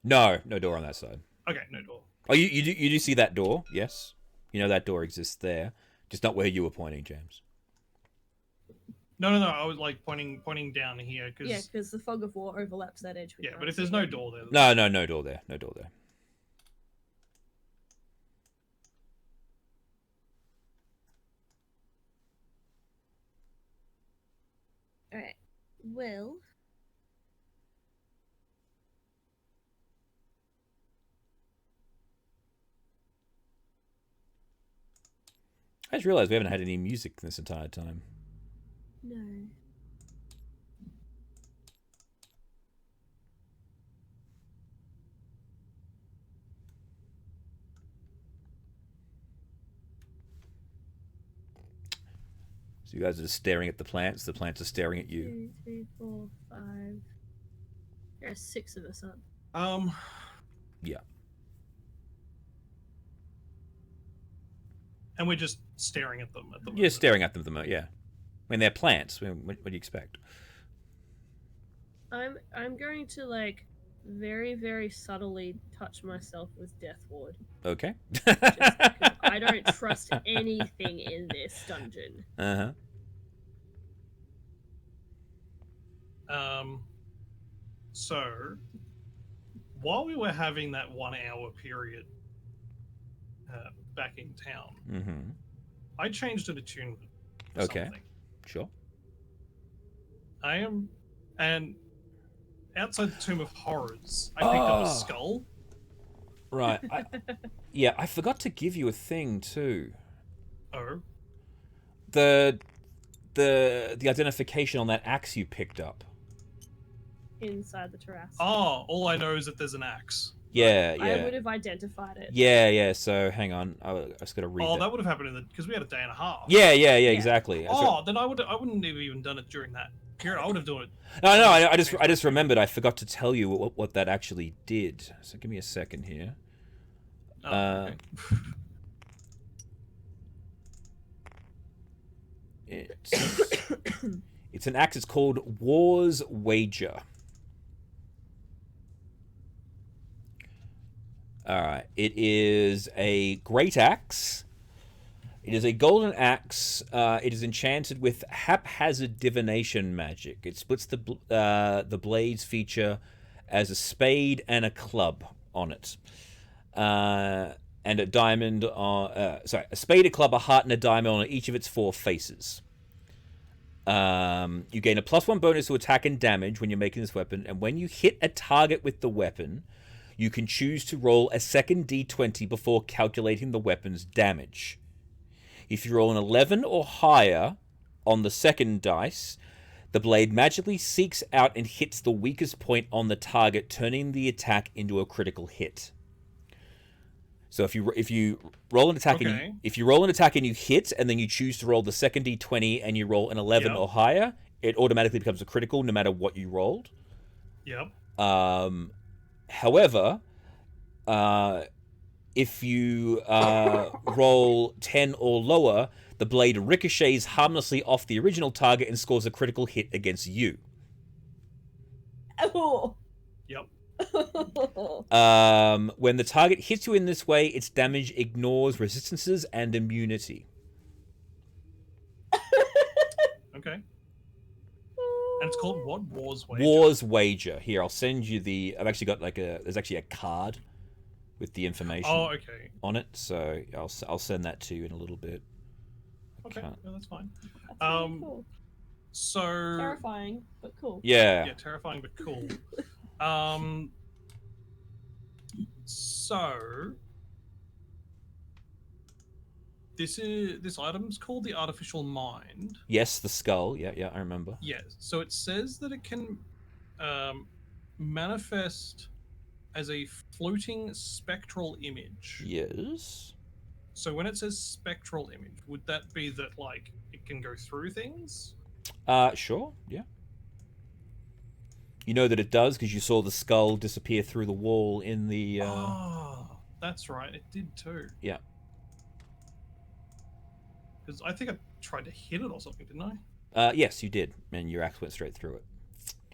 No. No door on that side. Okay, no door. Oh, you do see that door? Yes. You know that door exists there, just not where you were pointing, James. No. I was like pointing down here because Yeah, because the fog of war overlaps that edge. We yeah. can't But if see there's it. no door there, No door there. No door there. Alright. Will. I just realized we haven't had any music this entire time. No. So you guys are just staring at the plants. The plants are staring at you. 2, 3, 4, 5. There are 6 of us up. Yeah. and we're just staring at them at the moment. You're staring at them at the moment, yeah. When they're plants, what do you expect? I'm going to like very, very subtly touch myself with Death Ward. Okay. Just because I don't trust anything in this dungeon. So, while we were having that 1 hour period back in town, I changed an attunement. Okay. Something. Sure. I am, and outside the Tomb of Horrors, I picked up a skull. Right. Yeah, I forgot to give you a thing too. Oh. The identification on that axe you picked up. Inside the terrace. Oh, all I know is that there's an axe. Yeah, yeah. I would have identified it. Yeah. So hang on, I just gotta read. Oh, that would have happened because we had a day and a half. Yeah, exactly. Then I wouldn't have even done it during that period. I would have done it. No, I just remembered. I forgot to tell you what that actually did. So give me a second here. Okay. It's an axe. It's called War's Wager. Alright, it is a great axe. It is a golden axe. It is enchanted with haphazard divination magic. It splits the blades feature as a spade and a club on it. And a diamond on... a spade, a club, a heart, and a diamond on each of its 4 faces. You gain a +1 bonus to attack and damage when you're making this weapon, and when you hit a target with the weapon, you can choose to roll a second d20 before calculating the weapon's damage. If you roll an 11 or higher on the second dice, the blade magically seeks out and hits the weakest point on the target, turning the attack into a critical hit. So if you roll an attack if you roll an attack and you hit, and then you choose to roll the second d20 and you roll an 11 or higher, it automatically becomes a critical no matter what you rolled. Yep. However, if you roll 10 or lower, the blade ricochets harmlessly off the original target and scores a critical hit against you. Oh. Yep. When the target hits you in this way, its damage ignores resistances and immunity. Okay. And it's called what? War's Wager? War's Wager. Here, I'll send you the... I've actually got there's actually a card with the information on it, so I'll send that to you in a little bit. Okay, yeah, that's fine. That's really cool. So... Terrifying, but cool. Yeah. Yeah, terrifying but cool. So... This item's called the Artificial Mind. Yes, the skull. Yeah, I remember. Yes. So it says that it can manifest as a floating spectral image. Yes. So when it says spectral image, would that be that like it can go through things? Sure. Yeah. You know that it does because you saw the skull disappear through the wall in the. Oh, that's right. It did too. Yeah. Because I think I tried to hit it or something, didn't I? Yes, you did, and your axe went straight through it.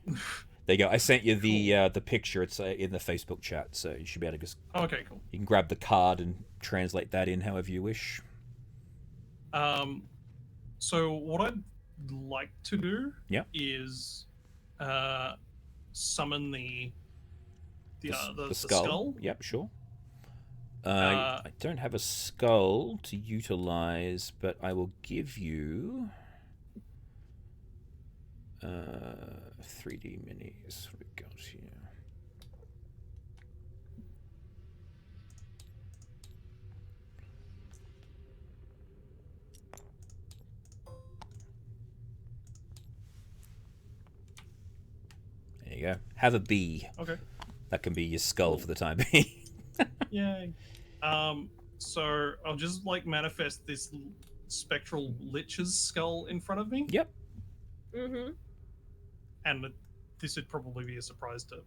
There you go. I sent you the picture. It's in the Facebook chat, so you should be able to just. Oh, okay, cool. You can grab the card and translate that in however you wish. So what I'd like to do is summon the skull. Yep, sure. I don't have a skull to utilize, but I will give you 3D minis. What we got here? There you go. Have a bee. Okay. That can be your skull for the time being. Yay. So I'll just like manifest this spectral lich's skull in front of me. Yep. Mm-hmm. And this would probably be a surprise to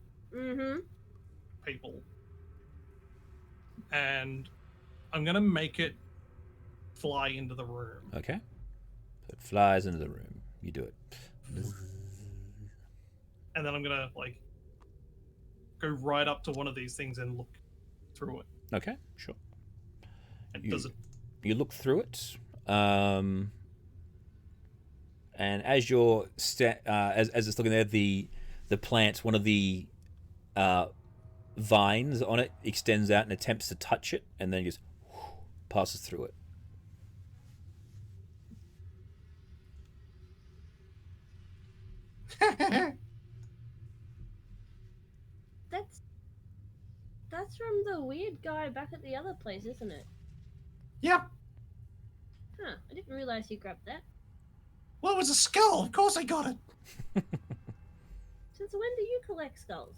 people. And I'm gonna make it fly into the room. Okay. So it flies into the room. You do it. And then I'm gonna like go right up to one of these things and look through it. Okay, sure. And does it You look through it, and as you're as it's looking there, the plant, one of the vines on it extends out and attempts to touch it, and then just passes through it. That's from the weird guy back at the other place, isn't it? Yep. Huh, I didn't realize you grabbed that. Well, it was a skull. Of course I got it. Since when do you collect skulls?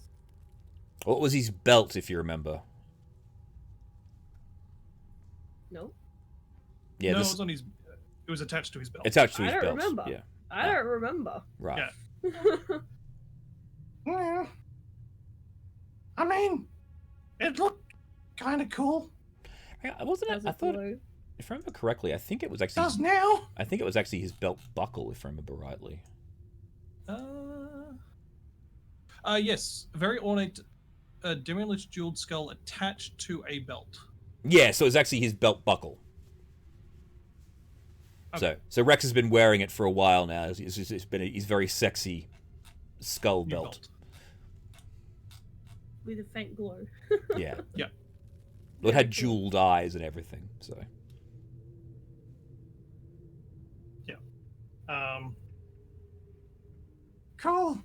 What was his belt, if you remember? No. Yeah, no, this... it was on his. It was attached to his belt. attached to his I don't belt. remember. Yeah, I don't remember. right. Yeah. Yeah. I mean, it looked kind of cool. Wasn't it? Does I it thought, glow? if I remember correctly, I think it was Does actually. now. I think it was actually his belt buckle, if I remember rightly. Yes, very ornate, demi-lich jeweled skull attached to a belt. Yeah, so it's actually his belt buckle. Okay. So Rex has been wearing it for a while now. It's been his very sexy skull New belt. With a faint glow. Yeah. Yeah. Well, it had jeweled eyes and everything. So. Cool.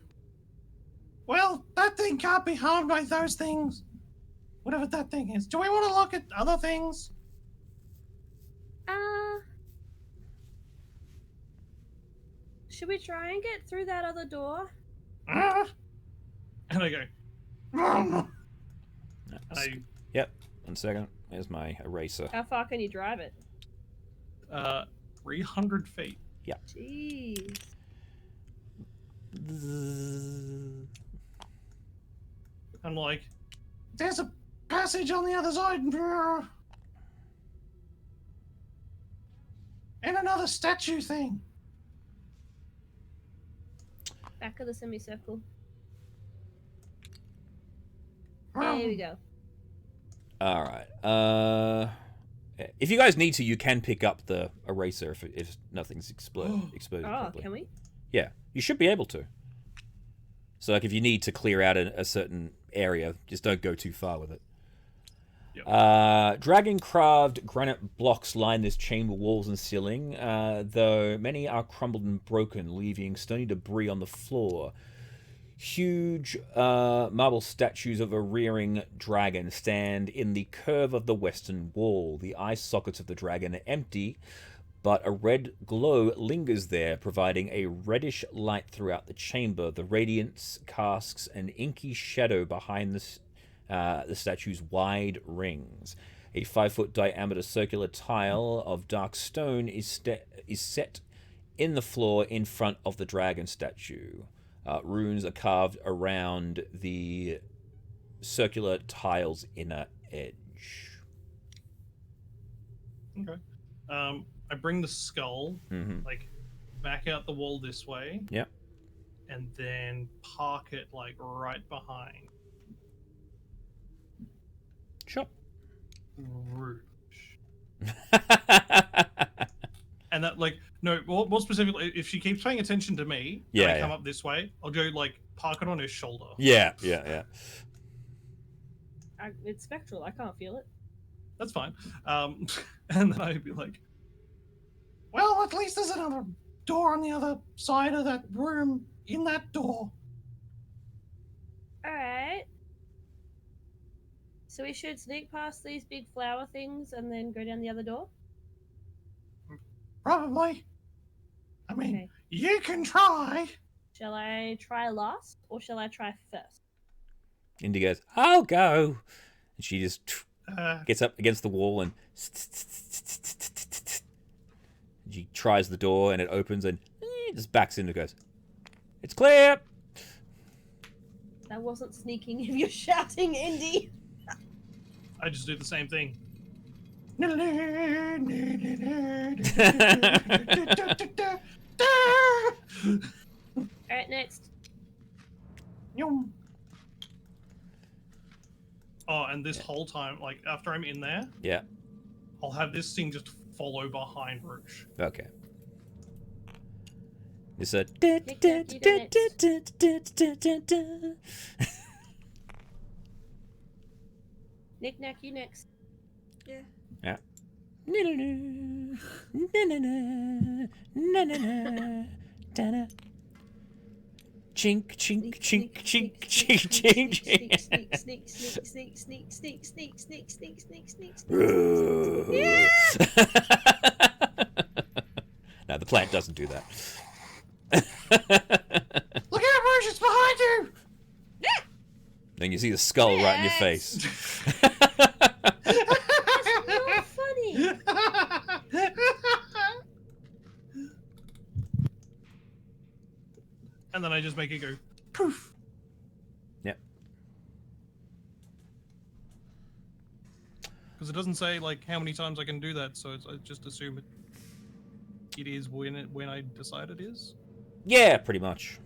Well, that thing can't be harmed by those things. Whatever that thing is. Do we want to look at other things? Should we try and get through that other door? Uh, And I go, Yep. 1 second. There's my eraser. How far can you drive it? 300 feet. Jeez. I'm like, there's a passage on the other side. And another statue thing. Back of the semicircle. There we go. All right. If you guys need to, you can pick up the eraser if nothing's exploded. Oh, properly. can we? Yeah, you should be able to. So, like, if you need to clear out a certain area, just don't go too far with it. Yep. Dragon-carved granite blocks line this chamber walls and ceiling, though many are crumbled and broken, leaving stony debris on the floor. Huge marble statues of a rearing dragon stand in the curve of the western wall. The eye sockets of the dragon are empty, but a red glow lingers there, providing a reddish light throughout the chamber. The radiance casts an inky shadow behind the statue's wide rings. A 5-foot diameter circular tile of dark stone is set in the floor in front of the dragon statue. Runes are carved around the circular tile's inner edge. Okay. I bring the skull, Mm-hmm. like, back out the wall this way. Yep. And then park it, like, right behind. Sure. Rouge. And that, like, no, more specifically, if she keeps paying attention to me, and I come up this way, I'll go, like, park it on his shoulder. Yeah. It's spectral. I can't feel it. That's fine. And then I'd be like, Well, at least there's another door on the other side of that room in that door. Alright. So we should sneak past these big flower things and then go down the other door? Probably. I mean, Okay. you can try. Shall I try last or shall I try first? Indy goes, I'll go. And she just Uh, gets up against the wall and she tries the door and it opens and just backs in and goes, it's clear. That wasn't sneaking if you're shouting, Indy. I just do the same thing. Alright, next. Yum. Oh, and this whole time, like, after I'm in there, Yeah. I'll have this thing just follow behind Roosh. Okay. It's a. Nick, you go next. Knick-knack, you next. Yeah. Yeah. Chink, chink, chink, chink, chink, chink, sneak, chink. sneak, sneak, sneak, sneak, sneak, sneak, sneak, sneak, sneak, sneak, sneak. No, the plant doesn't do that. Look out, Roosh, it's behind you! Then you see the skull right in your face. That's not funny. And then I just make it go poof. Yep. Because it doesn't say like how many times I can do that, so I just assume it is when I decide it is. Yeah, pretty much.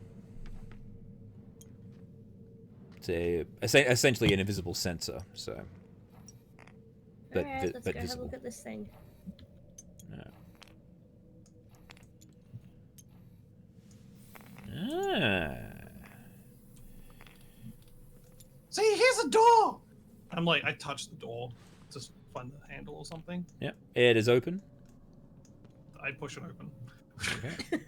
It's essentially an invisible sensor, so. But, Alright, let's but go have a visible. look at this thing. Ah. See, here's a door! I'm like, I touch the door, just find the handle or something. Yep, it is open. I push it open. Okay.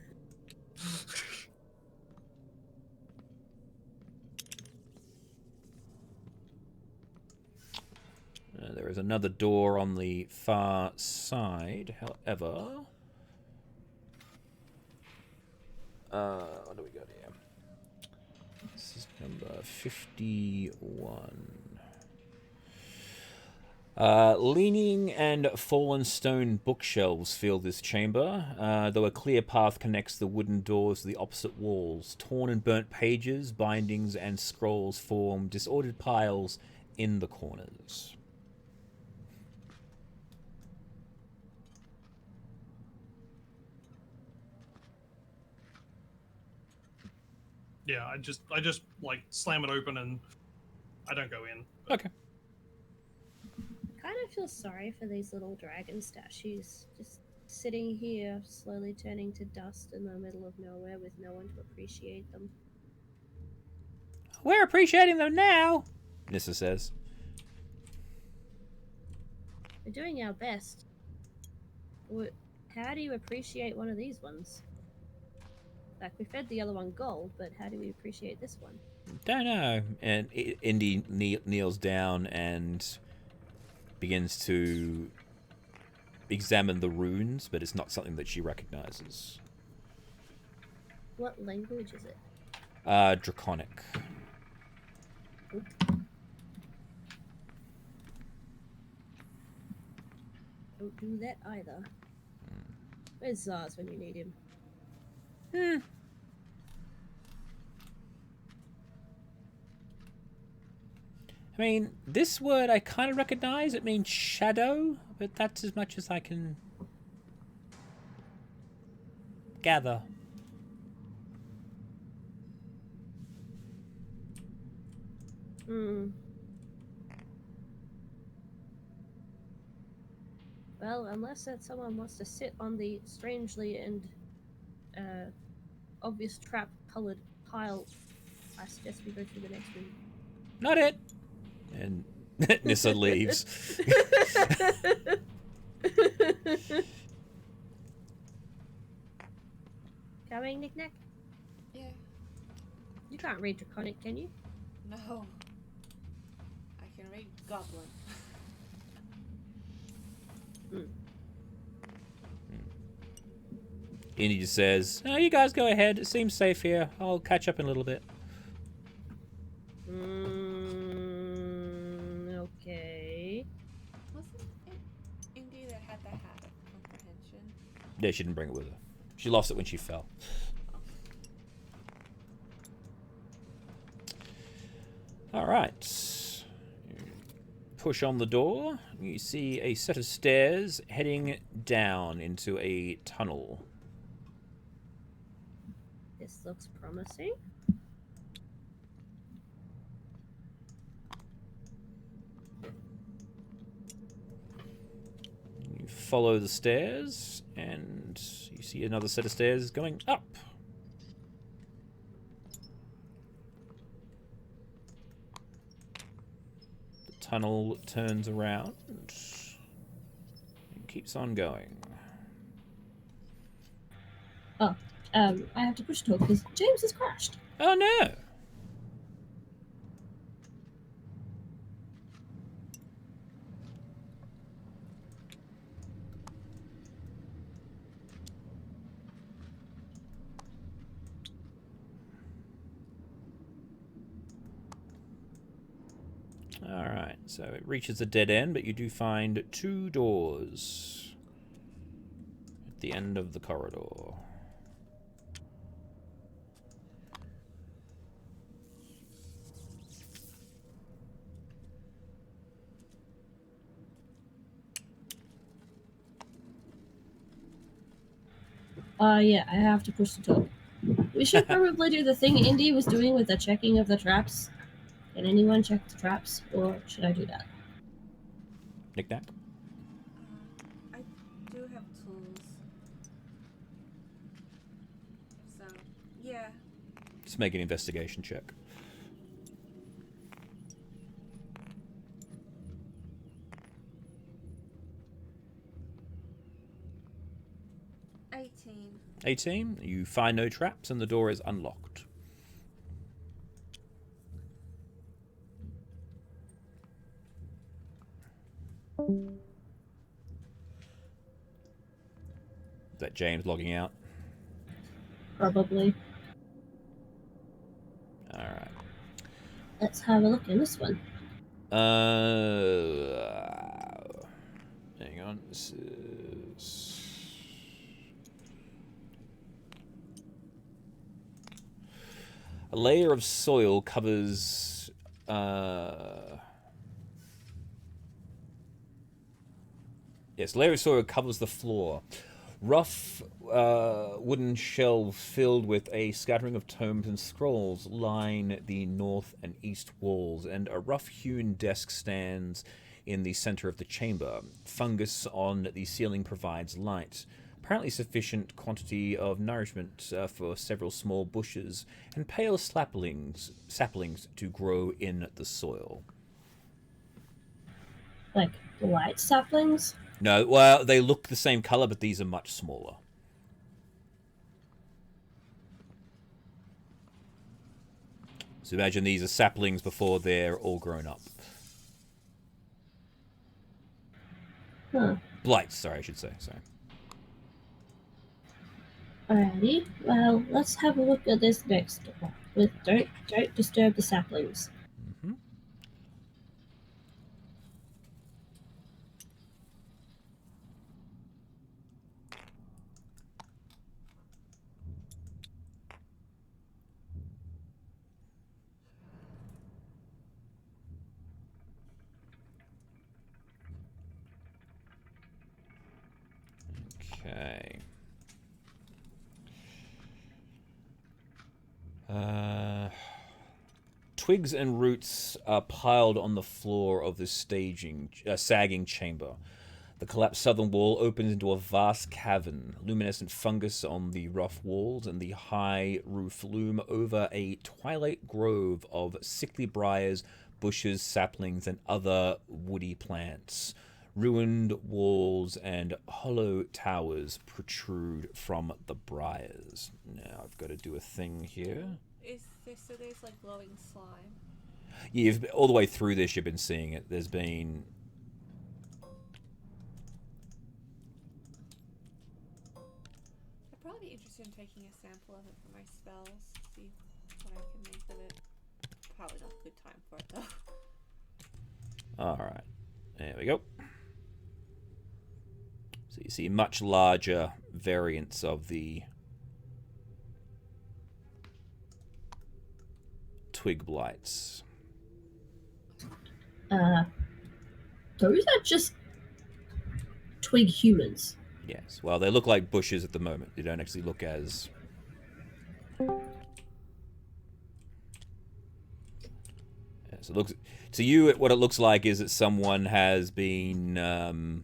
There is another door on the far side, however. What do we got here? This is number 51. Leaning and fallen stone bookshelves fill this chamber, though a clear path connects the wooden doors to the opposite walls. Torn and burnt pages, bindings, and scrolls form disordered piles in the corners. Yeah, I just like slam it open and I don't go in. Okay. Kind of feel sorry for these little dragon statues, just sitting here, slowly turning to dust in the middle of nowhere with no one to appreciate them. We're appreciating them now, Nissa says. We're doing our best. How do you appreciate one of these ones? Like, we fed the other one gold, but how do we appreciate this one? Don't know. And Indy kneels down and begins to examine the runes, but it's not something that she recognizes. What language is it? Draconic. Oop. Don't do that either. Where's Zaz when you need him? I mean, this word I kind of recognize. It means shadow, but that's as much as I can gather. Well, unless that someone wants to sit on the strangely and obvious trap-colored pile, I suggest we go through the next room. Not it. And Nissa leaves. Coming, Knick-knack? Yeah. You can't read Draconic, can you? No. I can read Goblin. Indy just says, "Oh, you guys go ahead. It seems safe here. I'll catch up in a little bit." Okay. Wasn't it Indy that had the hat of comprehension? Yeah, she didn't bring it with her. She lost it when she fell. All right. Push on the door. You see a set of stairs heading down into a tunnel. This looks promising. You follow the stairs, and you see another set of stairs going up. The tunnel turns around and keeps on going. Oh, I have to push talk because James has crashed. Oh no! Alright, so it reaches a dead end, but you do find 2 doors at the end of the corridor. Yeah, I have to push the talk. We should probably do the thing Indy was doing with the checking of the traps. Can anyone check the traps, or should I do that? Knick-knack. I do have tools. So, yeah. Just make an investigation check. $18. 18. You find no traps, and the door is unlocked. Is that James logging out? Probably. Alright. Let's have a look in this one. Hang on. This is... A layer of soil covers... Yes, layer of soil covers the floor. Rough wooden shelves filled with a scattering of tomes and scrolls line the north and east walls, and a rough-hewn desk stands in the center of the chamber. Fungus on the ceiling provides light, apparently sufficient quantity of nourishment for several small bushes, and pale saplings to grow in the soil. Like white saplings? No, well, they look the same color, but these are much smaller. So imagine these are saplings before they're all grown up. Huh. Blights, sorry, I should say. Sorry. Alrighty. Well, let's have a look at this next door. With don't disturb the saplings. Mm-hmm. Okay. Twigs and roots are piled on the floor of this sagging chamber. The collapsed southern wall opens into a vast cavern. Luminescent fungus on the rough walls and the high roof loom over a twilight grove of sickly briars, bushes, saplings, and other woody plants. Ruined walls and hollow towers protrude from the briars. Now I've got to do a thing here. There's like glowing slime. Yeah, all the way through this, you've been seeing it. There's been... I'd probably be interested in taking a sample of it for my spells, see what I can make with it. Probably not a good time for it though. Alright, there we go. So you see much larger variants of the twig blights. Those are just twig humans. Yes, well, they look like bushes at the moment. They don't actually look as... Yeah, so it looks... To you, what it looks like is that someone has been...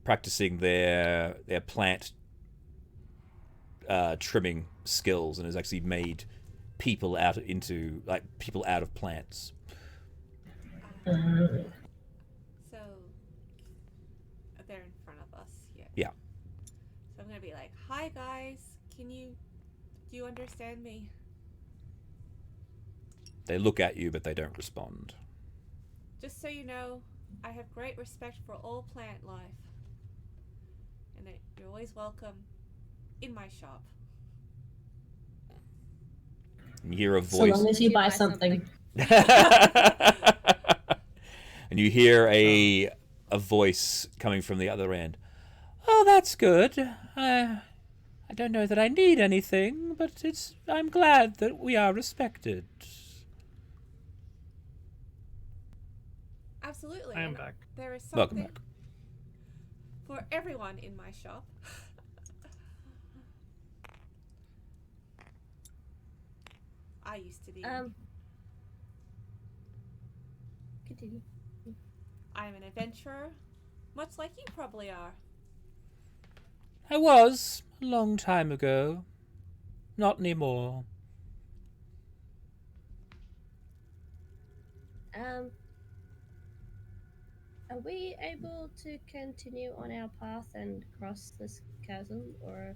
practicing their plant trimming skills and has actually made people out of plants. So they're in front of us here. Yeah. So I'm gonna be like, "Hi guys, do you understand me?" They look at you, but they don't respond. Just so you know, I have great respect for all plant life, and that you're always welcome in my shop. And you hear a So voice. long as you buy something. And you hear a voice coming from the other end. Oh, that's good. I don't know that I need anything, but I'm glad that we are respected. Absolutely. I am and back. There is Welcome something back. for everyone in my shop. I used to be. Continue. I'm an adventurer, much like you probably are. I was a long time ago. Not anymore. Are we able to continue on our path and cross this chasm, or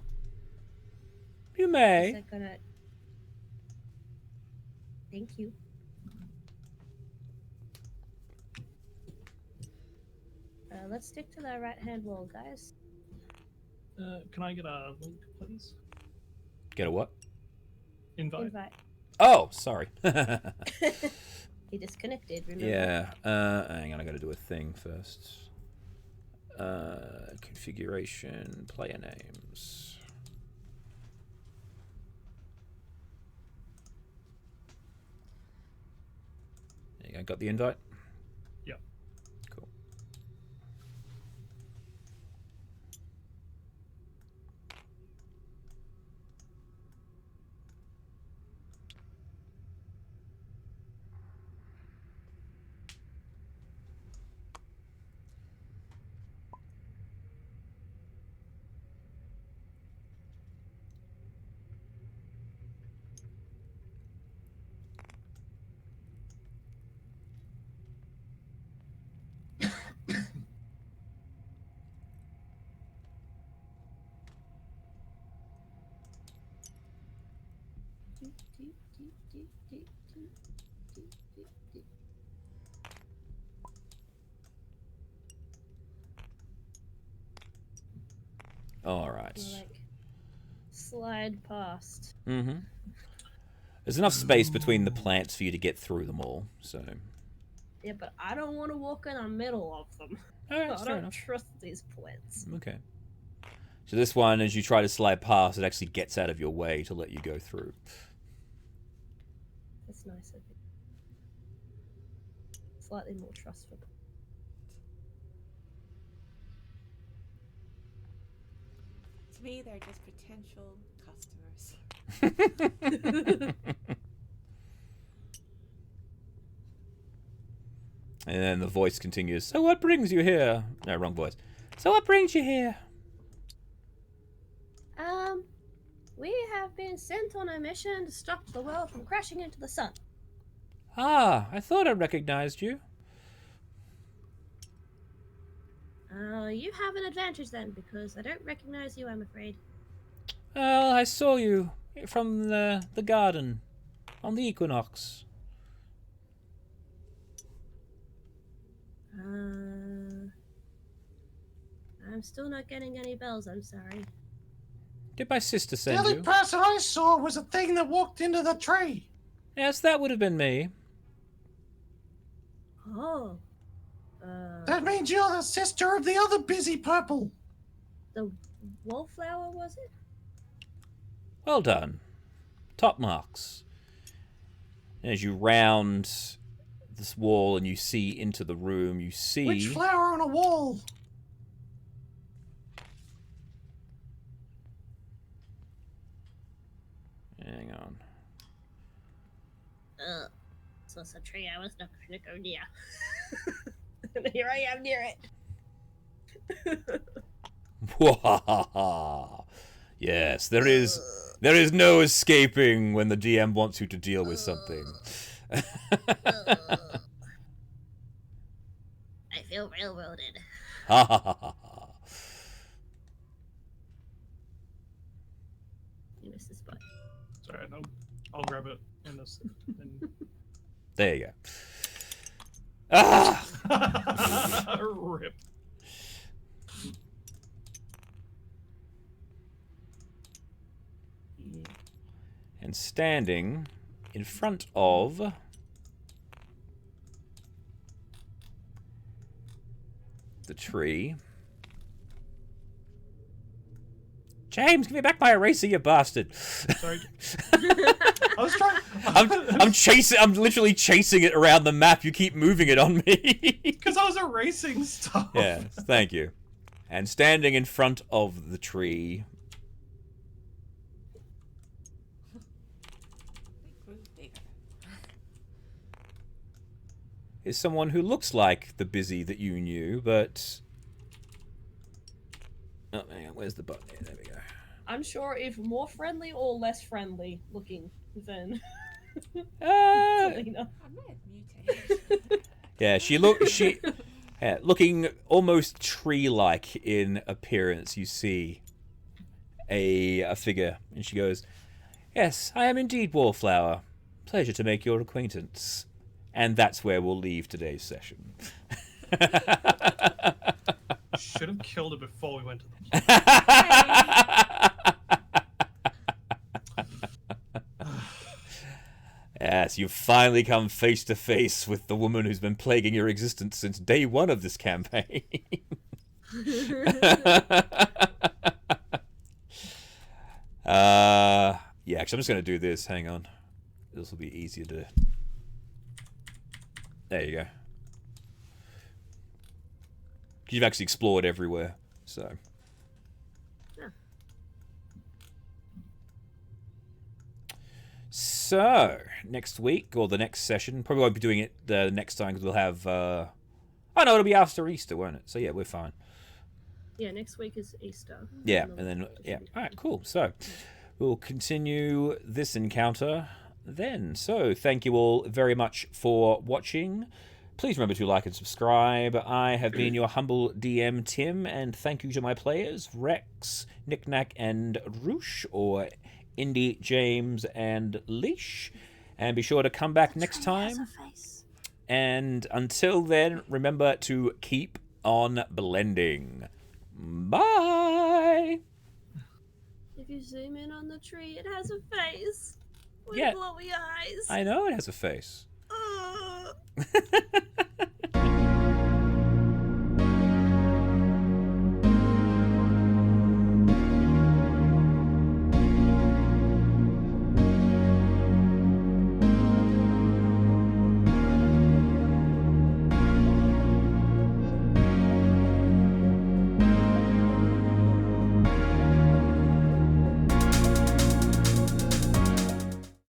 You is may. that gonna? Thank you. Let's stick to the right-hand wall, guys. Can I get a link, please? Get a what? Invite. Invite. Oh, sorry. He disconnected. Remember? Yeah. Hang on, I gotta do a thing first. Configuration, player names. There you go. Got the invite? Yep. Cool. All right. Like, slide past. Mm-hmm. There's enough space between the plants for you to get through them all, so... Yeah, but I don't want to walk in the middle of them. Alright, I fair don't enough. trust these plants. Okay. So this one, as you try to slide past, it actually gets out of your way to let you go through. That's nice of you. Slightly more trustful. To me, they're just potential customers. And then the voice continues, so what brings you here? No, wrong voice. So what brings you here? We have been sent on a mission to stop the world from crashing into the sun. Ah, I thought I recognized you. You have an advantage then, because I don't recognize you, I'm afraid. Well, I saw you from the garden on the equinox. I'm still not getting any bells, I'm sorry. Did my sister The send only you? person I saw was a thing that walked into the tree. Yes, that would have been me. Oh. That means you're the sister of the other busy purple. The wallflower, was it? Well done. Top marks. As you round this wall and you see into the room, you see... Which flower on a wall? Hang on. So it's a tree I was not going to go near. And here I am near it. Yes, there is no escaping when the DM wants you to deal with something. I feel railroaded. You missed the spot. Sorry, I'll grab it in this. There you go. Ah! Rip. And standing in front of the tree. James, give me back my eraser, you bastard! Sorry. I was trying. I'm literally chasing it around the map. You keep moving it on me. Because I was erasing stuff. Yes, thank you. And standing in front of the tree is someone who looks like the Busy that you knew, but... Oh, hang on, where's the button here? There we go. Unsure if more friendly or less friendly looking than I Selena. might have mutated. Yeah, yeah, looking almost tree-like in appearance. You see a figure, and she goes, "Yes, I am indeed Wallflower. Pleasure to make your acquaintance." And that's where we'll leave today's session. Should have killed it before we went to the. Yes, you've finally come face to face with the woman who's been plaguing your existence since day one of this campaign. Yeah, actually, I'm just going to do this. Hang on. This will be easier to... There you go. You've actually explored everywhere, so... So, next week, or the next session, probably won't be doing it the next time because we'll have... Oh no, it'll be after Easter, won't it? So yeah, we're fine. Yeah, next week is Easter. Yeah, and then... Yeah, alright, cool. So, we'll continue this encounter then. So, thank you all very much for watching. Please remember to like and subscribe. I have been your humble DM, Tim, and thank you to my players, Rex, Knickknack, and Roosh, or Indy, James, and Leash. And be sure to come back next time. And until then, remember to keep on blending. Bye! If you zoom in on the tree, it has a face with Yeah. glowy eyes. I know it has a face. Ugh.